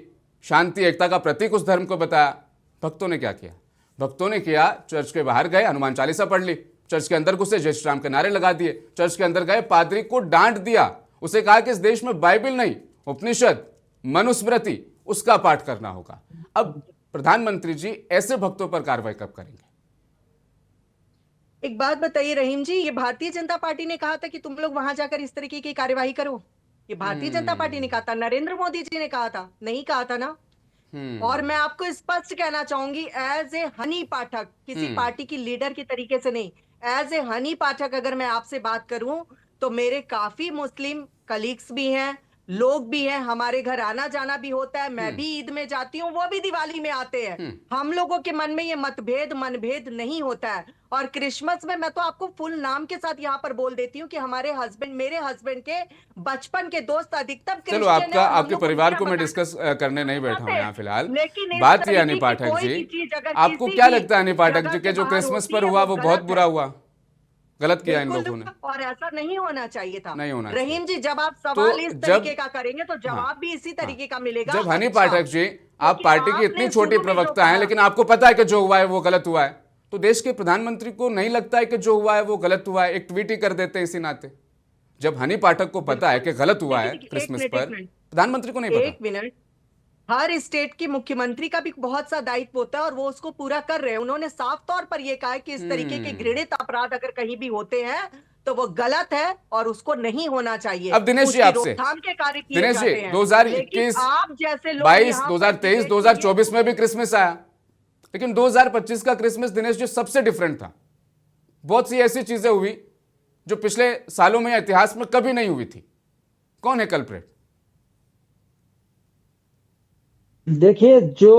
शांति एकता का प्रतीक उस धर्म को बताया। भक्तों ने क्या किया? भक्तों ने किया, चर्च के बाहर गए, हनुमान चालीसा पढ़ ली, चर्च के अंदर घुसे, जय श्री राम के नारे लगा दिए, चर्च के अंदर गए, पादरी को डांट दिया, उसे कहा कि इस देश में बाइबल नहीं, उपनिषद, मनुस्मृति, उसका पाठ करना होगा। अब प्रधानमंत्री जी ऐसे भक्तों पर कार्रवाई कब करेंगे? एक बात बताइए रहीम जी, ये भारतीय जनता पार्टी ने कहा था कि तुम लोग वहां जाकर इस तरीके की कार्यवाही करो? ये भारतीय जनता पार्टी ने कहा था, नरेंद्र मोदी जी ने कहा था? नहीं कहा था ना। और मैं आपको स्पष्ट कहना चाहूंगी, एज ए हनी पाठक, किसी पार्टी की लीडर की तरीके से नहीं, एज ए हनी पाठक अगर मैं आपसे बात करूं तो मेरे काफी मुस्लिम कलीग्स भी हैं, लोग भी हैं, हमारे घर आना जाना भी होता है, मैं भी ईद में जाती हूँ, वो भी दिवाली में आते हैं। हम लोगों के मन में ये मनभेद नहीं होता है। और क्रिसमस में मैं तो आपको फुल नाम के साथ यहाँ पर बोल देती हूँ कि मेरे हस्बैंड के बचपन के दोस्त अधिकतम चलो आपके परिवार को मैं डिस्कस करने नहीं बैठा हूँ यहाँ फिलहाल। बात ये हनी पाठक जी, आपको क्या लगता है हनी पाठक जी के जो क्रिसमस पर हुआ वो बहुत बुरा हुआ? गलत किया इन बिल्कुल लोगों ने। और ऐसा नहीं होना चाहिए था। नहीं होना रहीम जी, जब आप सवाल इस जब- तरीके का करेंगे तो जवाब हाँ, भी इसी तरीके का मिलेगा। जब हनी अच्छा, पाठक जी, आप क्योंकि पार्टी की इतनी आपने छोटी शुरू में जो प्रवक्ता हैं, कहा- लेकिन आपको पता है कि जो हुआ है वो गलत हुआ है, तो देश के प्रधानमंत्री को नहीं लगता है कि जो हुआ है वो गलत हुआ है? एक ट्वीट ही कर देते हैं इसी नाते। जब हनी पाठक को पता है कि गलत हुआ है देखिए, एक क्रिसमस मिनट, पर, एक मिनट। प्रधानमंत्री को नहीं पता। एक मिनट, हर स्टेट की मुख्यमंत्री का भी बहुत सा दायित्व होता है और वो उसको पूरा कर रहे हैं। उन्होंने साफ तौर पर यह कहा है कि इस तरीके के घृणित अपराध अगर कहीं भी होते हैं तो वो गलत है और उसको नहीं होना चाहिए। अब दिनेश जी उसकी आपसे, रोकथाम के कार्य किए दिनेश जी, जाते हैं। 2021, लेकिन आप जैसे लोग 22, यहाँ पर 2023, डिबेट 2024 में भी क्रिसमस आया, लेकिन 2025 का क्रिसमस दिनेश जी सबसे डिफरेंट था। बहुत सी ऐसी चीजें हुई जो पिछले सालों में या इतिहास में कभी नहीं हुई थी। कौन है कल्प्रेट? देखिए, जो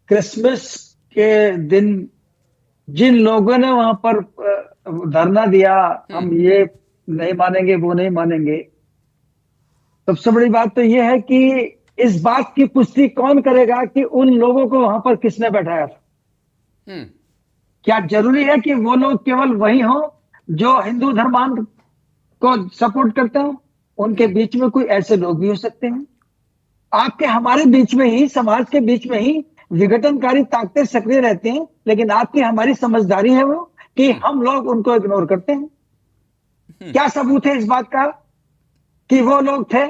क्रिसमस के दिन जिन लोगों ने वहां पर धरना दिया, हम ये नहीं मानेंगे वो नहीं मानेंगे, सबसे बड़ी बात तो ये है कि इस बात की पुष्टि कौन करेगा कि उन लोगों को वहां पर किसने बैठाया था? क्या जरूरी है कि वो लोग केवल वही हो जो हिंदू धर्मांध को सपोर्ट करते हो? उनके बीच में कोई ऐसे लोग भी हो सकते हैं। आपके हमारे बीच में ही, समाज के बीच में ही विघटनकारी ताकतें सक्रिय रहती हैं, लेकिन आपकी हमारी समझदारी है वो कि हम लोग उनको इग्नोर करते हैं। क्या सबूत है इस बात का कि वो लोग थे?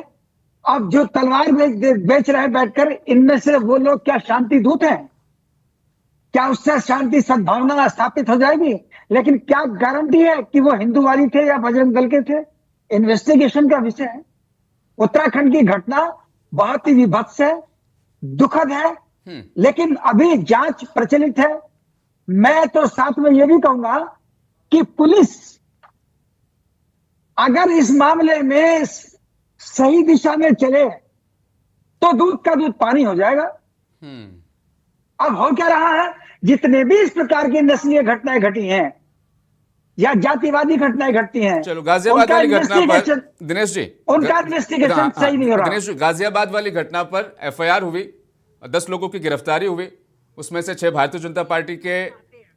अब जो तलवार बेच रहे हैं बैठकर, इनमें से वो लोग क्या शांति दूत हैं? क्या उससे शांति सद्भावना स्थापित हो जाएगी? लेकिन क्या गारंटी है कि वो हिंदूवादी थे या बजरंग दल के थे? इन्वेस्टिगेशन का विषय है। उत्तराखंड की घटना बहुत ही विभत्स है, दुखद है, लेकिन अभी जांच प्रचलित है। मैं तो साथ में यह भी कहूंगा कि पुलिस अगर इस मामले में सही दिशा में चले तो दूध का दूध पानी हो जाएगा। अब हो क्या रहा है, जितने भी इस प्रकार की नस्लीय घटनाएं घटी हैं या जातिवादी घटनाएं घटती हैं, चलो गाजियाबाद वाली घटना पर दिनेश जी, उनका इन्वेस्टिगेशन सही नहीं हो रहा। दिनेश जी, गाजियाबाद वाली घटना पर एफआईआर हुई, 10 लोगों की गिरफ्तारी हुई, उसमें से 6 भारतीय जनता पार्टी के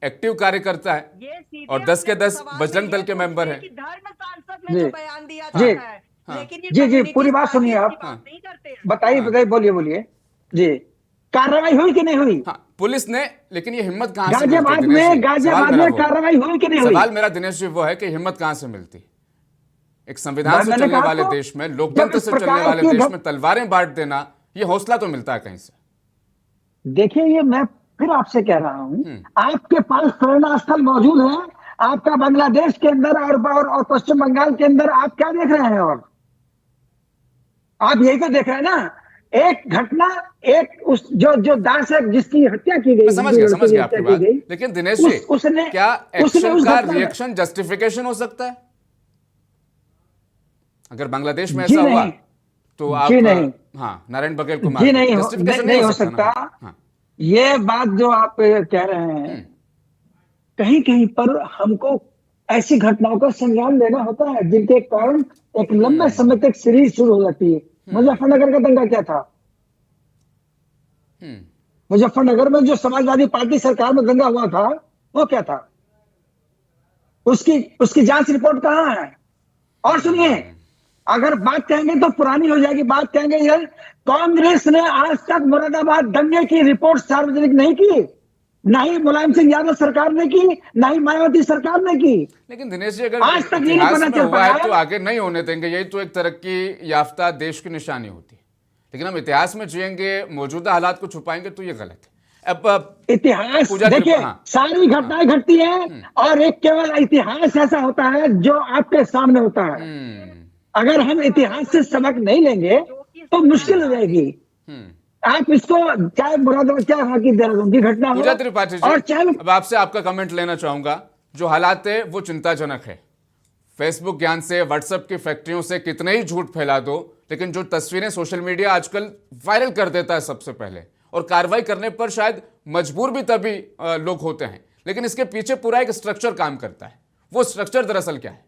एक्टिव कार्यकर्ता है और 10 के 10 बजरंग दल के मेंबर हैं। धर्म सांसद में जो बयान दिया जी, जाता है, लेकिन ये जी जी, कम्युनिटी पूरी बात सुनिए आप। नहीं करते हैं। बताइए बताइए, बोलिए बोलिए जी। कार्रवाई हुई कि नहीं हुई? हाँ, पुलिस ने, लेकिन ये हिम्मत कहां से मिलती है गाजियाबाद दिनेश में जी? गाजियाबाद में कार्रवाई हुई कि नहीं हुई? सवाल मेरा दिनेश जी वो है कि हिम्मत कहां से मिलती है? एक संविधान से मैंने चलने कहा वाले तो, देश में, लोकतंत्र से चलने वाले देश में तलवारें बांट देना, ये हौसला तो मिलता है कहीं से? देखिए, ये मैं फिर आपसे कह रहा हूं, आपके पास प्रेरणा स्थल मौजूद है। आपका बांग्लादेश के अंदर और पश्चिम बंगाल के अंदर आप क्या देख रहे हैं? और आप यही तो देख रहे हैं ना, एक घटना, एक उस जो दास है जिसकी हत्या की गई, समझ गया आपकी बात, लेकिन दिनेश जी, उसने क्या एक्शन का रिएक्शन जस्टिफिकेशन हो सकता है? अगर बांग्लादेश में ऐसा हुआ तो आप, हाँ, नारायण बघेल को मार, जस्टिफिकेशन नहीं हो सकता। ये बात जो आप कह रहे हैं, कहीं कहीं पर हमको ऐसी घटनाओं का संज्ञान लेना होता है जिनके कारण एक लंबे समय तक सीरीज शुरू हो जाती है। मुजफ्फरनगर का दंगा क्या था? मुजफ्फरनगर में जो समाजवादी पार्टी सरकार में दंगा हुआ था, वो क्या था? उसकी जांच रिपोर्ट कहां है? और सुनिए, अगर बात कहेंगे तो पुरानी हो जाएगी। बात कहेंगे यार, कांग्रेस ने आज तक मुरादाबाद दंगे की रिपोर्ट सार्वजनिक नहीं की, ना ही मुलायम सिंह यादव सरकार ने की, ना ही मायावती सरकार ने की। लेकिन दिनेश जी, अगर आज तक ये नहीं इतिहास पता में चल हुआ है पाया तो आगे नहीं होने देंगे, यही तो एक तरक्की याफ्ता देश की निशानी होती है। लेकिन हम इतिहास में जिएंगे, मौजूदा हालात को छुपाएंगे तो ये गलत है। अब इतिहास देखिए, सारी घटनाएं घटती हैं और एक केवल इतिहास ऐसा होता है जो आपके सामने होता है। अगर हम इतिहास से सबक नहीं लेंगे तो मुश्किल हो जाएगी। आप इसको चाहे मुरादाबाद, चाहे वहां की देहरादून की घटना हो, पूजा त्रिपाठी जी, और चाहे अब आपसे आपका कमेंट लेना चाहूंगा। जो हालात है वो चिंताजनक है। फेसबुक ज्ञान से, व्हाट्सएप की फैक्ट्रियों से कितने ही झूठ फैला दो, लेकिन जो तस्वीरें सोशल मीडिया आजकल वायरल कर देता है सबसे पहले, और कार्रवाई करने पर शायद मजबूर भी तभी लोग होते हैं, लेकिन इसके पीछे पूरा एक स्ट्रक्चर काम करता है। वो स्ट्रक्चर दरअसल क्या है?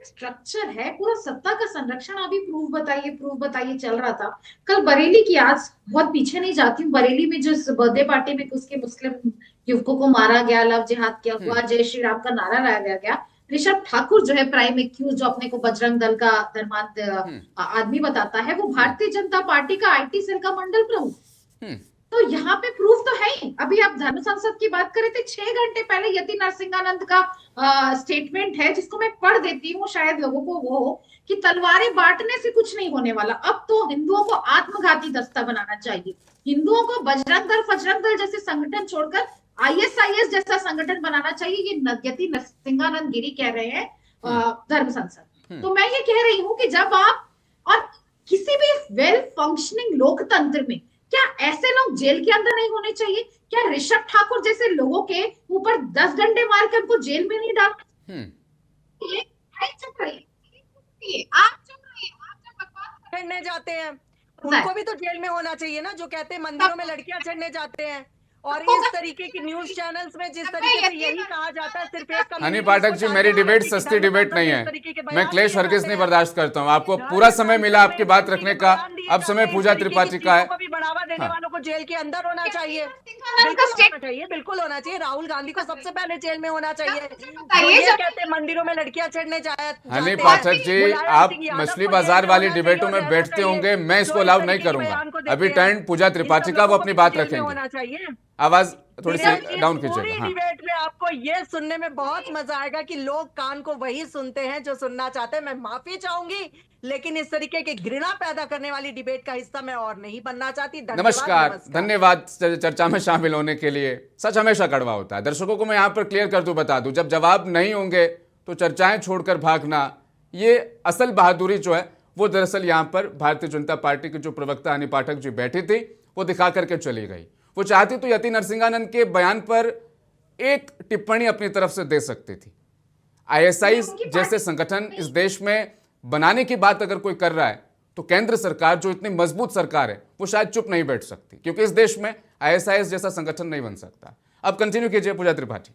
स्ट्रक्चर है पूरा सत्ता का संरक्षण। अभी प्रूफ बताइए चल रहा था। कल बरेली की, आज बहुत पीछे नहीं जाती हूँ, बरेली में जो बर्थडे पार्टी में उसके मुस्लिम युवकों को मारा गया, लव जिहाद किया हुआ, जय श्री राम का नारा लगाया गया। ऋषभ ठाकुर जो है प्राइम एक्यूज, जो अपने को बजरंग दल का धर्मांध आदमी बताता है, वो भारतीय जनता पार्टी का आईटी सेल का मंडल प्रमुख। तो यहाँ पे प्रूफ तो है ही। अभी आप धर्म संसद की बात करे थे, 6 घंटे पहले यति नरसिंहानंद का स्टेटमेंट है, जिसको मैं पढ़ देती हूँ, शायद लोगों को वो हो कि तलवारें बांटने से कुछ नहीं होने वाला, अब तो हिंदुओं को आत्मघाती दस्ता बनाना चाहिए। हिंदुओं को बजरंग दल, फजरंग दल जैसे संगठन छोड़कर आईएसआईएस जैसा संगठन बनाना चाहिए, ये यति नरसिंहानंद गिरी कह रहे हैं धर्म संसद। तो मैं ये कह रही हूँ कि जब आप, और किसी भी वेल फंक्शनिंग लोकतंत्र में क्या ऐसे लोग जेल के अंदर नहीं होने चाहिए? क्या ऋषभ ठाकुर जैसे लोगों के ऊपर 10 डंडे मार कर उनको जेल में नहीं डालना? आप चुप रहिए, आप जब बकवास चढ़ने जाते हैं उनको भी तो जेल में होना चाहिए ना, जो कहते हैं मंदिरों में लड़कियां चढ़ने जाते हैं। और इस तरीके की न्यूज चैनल्स में जिस तरीके से यही कहा जाता है, सिर्फ एक हनी पाठक जी, मेरी डिबेट सस्ती डिबेट नहीं है। मैं क्लेश हरगिज नहीं बर्दाश्त करता हूँ। आपको पूरा समय मिला आपकी बात रखने का, अब समय पूजा त्रिपाठी का है। भी बढ़ावा देने वालों को जेल के अंदर होना चाहिए, बिल्कुल होना चाहिए। राहुल गांधी को सबसे पहले जेल में होना चाहिए। ये कहते हैं मंदिरों में लड़कियां चढ़ने जाए। हनी पाठक जी, आप मछली बाजार वाली डिबेटों में बैठते होंगे, मैं इसको अलाउ नहीं करूंगा। अभी टर्न पूजा त्रिपाठी का, वो अपनी बात रखेंगे। आवाज थोड़ी सी डाउन कीजिएगा। हाँ। डिबेट में आपको ये सुनने में बहुत मजा आएगा कि लोग कान को वही सुनते हैं जो सुनना चाहते हैं। मैं माफी चाहूंगी, लेकिन इस तरीके की घृणा पैदा करने वाली डिबेट का हिस्सा मैं और नहीं बनना चाहती। नमस्कार, धन्यवाद चर्चा में शामिल होने के लिए। सच हमेशा कड़वा होता है। दर्शकों को मैं यहाँ पर क्लियर कर दूं, बता दूं, जब जवाब नहीं होंगे तो चर्चाएं छोड़कर भागना, ये असल बहादुरी जो है वो दरअसल यहाँ पर भारतीय जनता पार्टी की जो प्रवक्ता हनी पाठक जी बैठी थी वो दिखा करके चली गई। वो चाहती तो यति नरसिंहानंद के बयान पर एक टिप्पणी अपनी तरफ से दे सकती थी। आईएसआई जैसे संगठन इस देश में बनाने की बात अगर कोई कर रहा है तो केंद्र सरकार, जो इतनी मजबूत सरकार है, वो शायद चुप नहीं बैठ सकती, क्योंकि इस देश में आईएसआईएस जैसा संगठन नहीं बन सकता। अब कंटिन्यू कीजिए पूजा त्रिपाठी।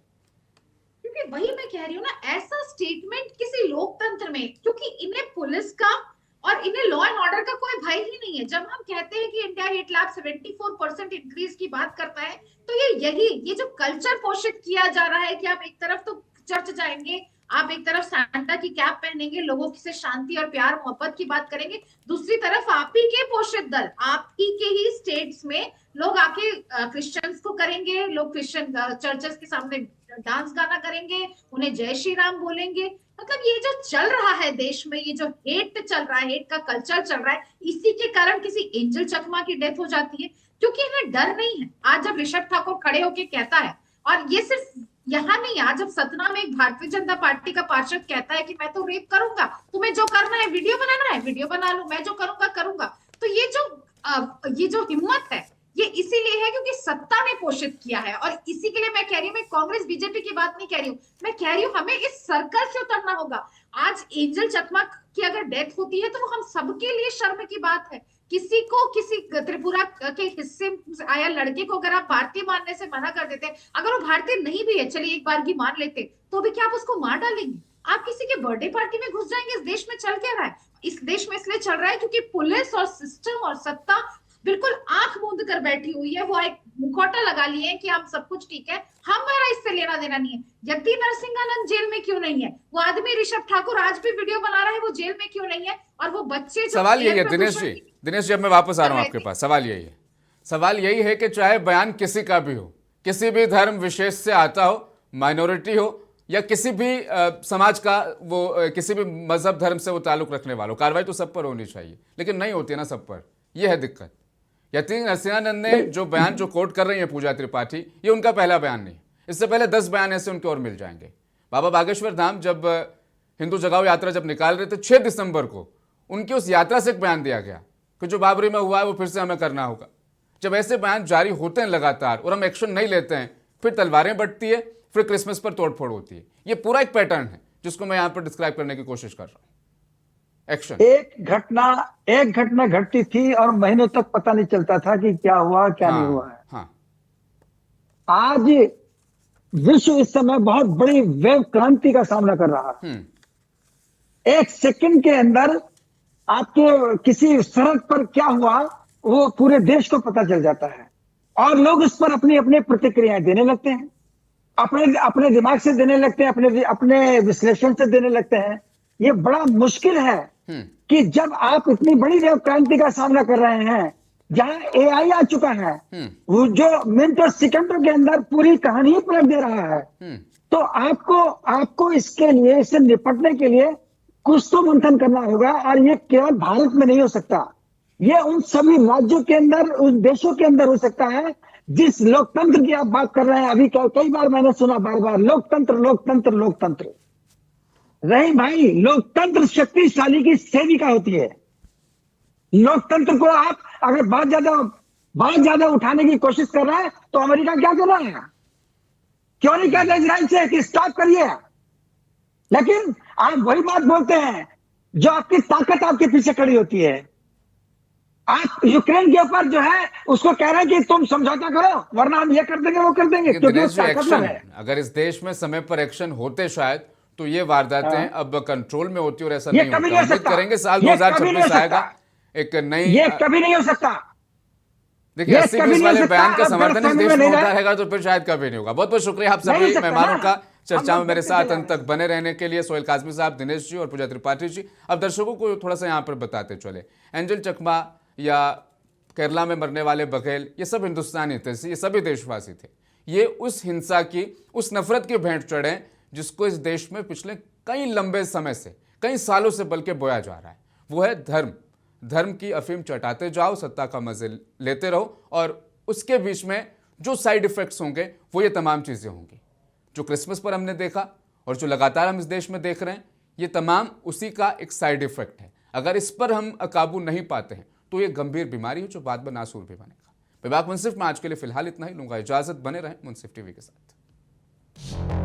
क्योंकि वही मैं कह रही हूँ ना, ऐसा स्टेटमेंट किसी लोकतंत्र में, क्योंकि इन्हें पुलिस का और इन्हें लॉ एंड ऑर्डर का कोई भय ही नहीं है। जब हम कहते हैं कि इंडिया हेट लैब 74% इंक्रीज की बात करता है, तो ये जो कल्चर पोषित किया जा रहा है कि आप एक तरफ तो चर्च जाएंगे, आप एक तरफ सांता की कैप पहनेंगे, लोगों से शांति और प्यार मोहब्बत की बात करेंगे, दूसरी तरफ आप ही के पोषित दल, आप ही के ही स्टेट्स में लोग आके क्रिश्चियंस को करेंगे, लोग क्रिश्चियन चर्चेस के सामने डांस गाना करेंगे, उन्हें जय श्री राम बोलेंगे। मतलब ये जो चल रहा है देश में, ये जो हेट चल रहा है, हेट का कल्चर चल रहा है, इसी के कारण किसी एंजल चकमा की डेथ हो जाती है, क्योंकि इन्हें डर नहीं है। आज जब ऋषभ ठाकुर खड़े होके कहता है, और ये सिर्फ यहाँ नहीं, आज जब सतना में एक भारतीय जनता पार्टी का पार्षद कहता है कि मैं तो रेप करूंगा, तुम्हें जो करना है वीडियो बनाना है वीडियो बना लो, मैं जो करूंगा करूंगा, तो ये जो हिम्मत है, ये इसीलिए है क्योंकि सत्ता ने पोषित किया है। और इसी के लिए मैं कह रही हूँ, मैं कांग्रेस बीजेपी की बात नहीं कह रही हूँ, मैं कह रही हूँ हमें इस सर्कल से उतरना होगा। आज एंजल चकमा की अगर डेथ होती है तो वो हम सबके लिए शर्म की बात है। किसी त्रिपुरा के हिस्से से आया लड़के को अगर आप भारतीय मानने से मना कर देते, अगर वो भारतीय नहीं भी है, चलिए एक बार की मान लेते, तो भी क्या आप उसको मार डालेंगे? आप किसी के बर्थडे पार्टी में घुस जाएंगे? इस देश में चल क्या रहा है? इस देश में इसलिए चल रहा है क्योंकि पुलिस और सिस्टम और सत्ता बिल्कुल आंख मूंद कर बैठी हुई है। वो एक मुखौटा लगा लिए हैं कि हम सब कुछ ठीक है, हमारा इससे लेना देना नहीं है। यति नरसिंहानंद जेल में क्यों नहीं है? वो आदमी ऋषभ ठाकुर आज भी वीडियो बना रहा है, वो जेल में क्यों नहीं है? और वो बच्चे, सवाल यही है दिनेश जी, अब मैं वापस आ रहा हूं आपके पास। सवाल यही है कि चाहे बयान किसी का भी हो, किसी भी धर्म विशेष से आता हो, माइनॉरिटी हो या किसी भी समाज का, वो किसी भी मजहब धर्म से वो ताल्लुक रखने वालों, कार्रवाई तो सब पर होनी चाहिए, लेकिन नहीं होती है ना सब पर। यह है दिक्कत। यति नरसिंहानंद ने जो बयान जो कोट कर रही है पूजा त्रिपाठी, ये उनका पहला बयान नहीं। इससे पहले 10 बयान ऐसे उनके और मिल जाएंगे। बाबा बागेश्वर धाम जब हिंदू जगाओ यात्रा जब निकाल रहे थे 6 दिसंबर को, उनकी उस यात्रा से एक बयान दिया गया कि जो बाबरी में हुआ है वो फिर से हमें करना होगा। जब ऐसे बयान जारी होते हैं लगातार और हम एक्शन नहीं लेते हैं, फिर तलवारें बढ़ती है, फिर क्रिसमस पर तोड़फोड़ होती है। ये पूरा एक पैटर्न है जिसको मैं यहाँ पर डिस्क्राइब करने की कोशिश कर रहा हूँ। एक्शन, एक घटना घटती थी और महीनों तक पता नहीं चलता था कि क्या हुआ क्या नहीं हुआ है। आज विश्व इस समय बहुत बड़ी वेव क्रांति का सामना कर रहा है। एक सेकंड के अंदर आपके किसी सड़क पर क्या हुआ वो पूरे देश को पता चल जाता है। और लोग उस पर अपनी अपनी प्रतिक्रियाएं देने लगते हैं, अपने अपने दिमाग से देने लगते हैं, अपने अपने विश्लेषण से देने लगते हैं। ये बड़ा मुश्किल है कि जब आप इतनी बड़ी क्रांति का सामना कर रहे हैं, जहां एआई आ चुका है, वो जो मिनट और सेकंडों के अंदर पूरी कहानी ही पलट दे रहा है, तो आपको इसके लिए, इससे निपटने के लिए कुछ तो मंथन करना होगा। और ये केवल भारत में नहीं हो सकता, ये उन सभी राज्यों के अंदर, उन देशों के अंदर हो सकता है जिस लोकतंत्र की आप बात कर रहे हैं। अभी कई बार मैंने सुना, बार बार लोकतंत्र लोकतंत्र लोकतंत्र। नहीं भाई, लोकतंत्र शक्तिशाली की सेविका होती है। लोकतंत्र को आप अगर बहुत ज्यादा उठाने की कोशिश कर रहे हैं, तो अमेरिका क्या कर रहा है? क्यों नहीं कहते इजराइल से कि स्टॉप करिए? लेकिन आप वही बात बोलते हैं जो आपकी ताकत आपके पीछे खड़ी होती है। आप यूक्रेन के ऊपर जो है उसको कह रहे हैं कि तुम समझौता करो, वरना हम ये कर देंगे वो कर देंगे, क्योंकि दिनेश वो जी, ताकतवर है। एक्शन अगर इस देश में समय पर एक्शन होते शायद, तो ये वारदातें अब कंट्रोल में होती और ऐसा ये नहीं कभी होता। नहीं हो उम्मीद सकता। करेंगे साल ये कभी नहीं हो 2026 आएगा, सकता। एक नई ये कभी नहीं हो सकता। देखिए ये 80-20 कभी नहीं वाले हो सकता। बयान का अगर समर्थन इस समय देश में में होता नहीं रहेगा तो फिर शायद कभी नहीं होगा। बहुत बहुत शुक्रिया आप नहीं हो सभी सकता मेहमानों ना। का चर्चा में हम मेरे लोग साथ कैसे अंत तक बने रहने के लिए। सोहेल काजमी साहब, दिनेश जी और पूजा त्रिपाठी जी। अब दर्शकों को थोड़ा सा यहाँ पर बताते चले, एंजल चकमा या केरला में मरने वाले बघेल, ये सब हिंदुस्तानी थे, ये सभी देशवासी थे। ये उस हिंसा की, उस नफरत की भेंट चढ़े जिसको इस देश में पिछले कई लंबे समय से, कई सालों से बल्कि बोया जा रहा है। वो है धर्म। धर्म की अफीम चटाते जाओ, सत्ता का मजे लेते रहो, और उसके बीच में जो साइड इफेक्ट्स होंगे वो ये तमाम चीज़ें होंगी जो क्रिसमस पर हमने देखा और जो लगातार हम इस देश में देख रहे हैं। ये तमाम उसी का एक साइड इफेक्ट है। अगर इस पर हम काबू नहीं पाते हैं तो ये गंभीर बीमारी है जो बाद में नासूर भी बनेगा। विभाग मुंसिफ में आज के लिए फिलहाल इतना ही लूंगा इजाजत। बने रहें मुंसिफ टीवी के साथ।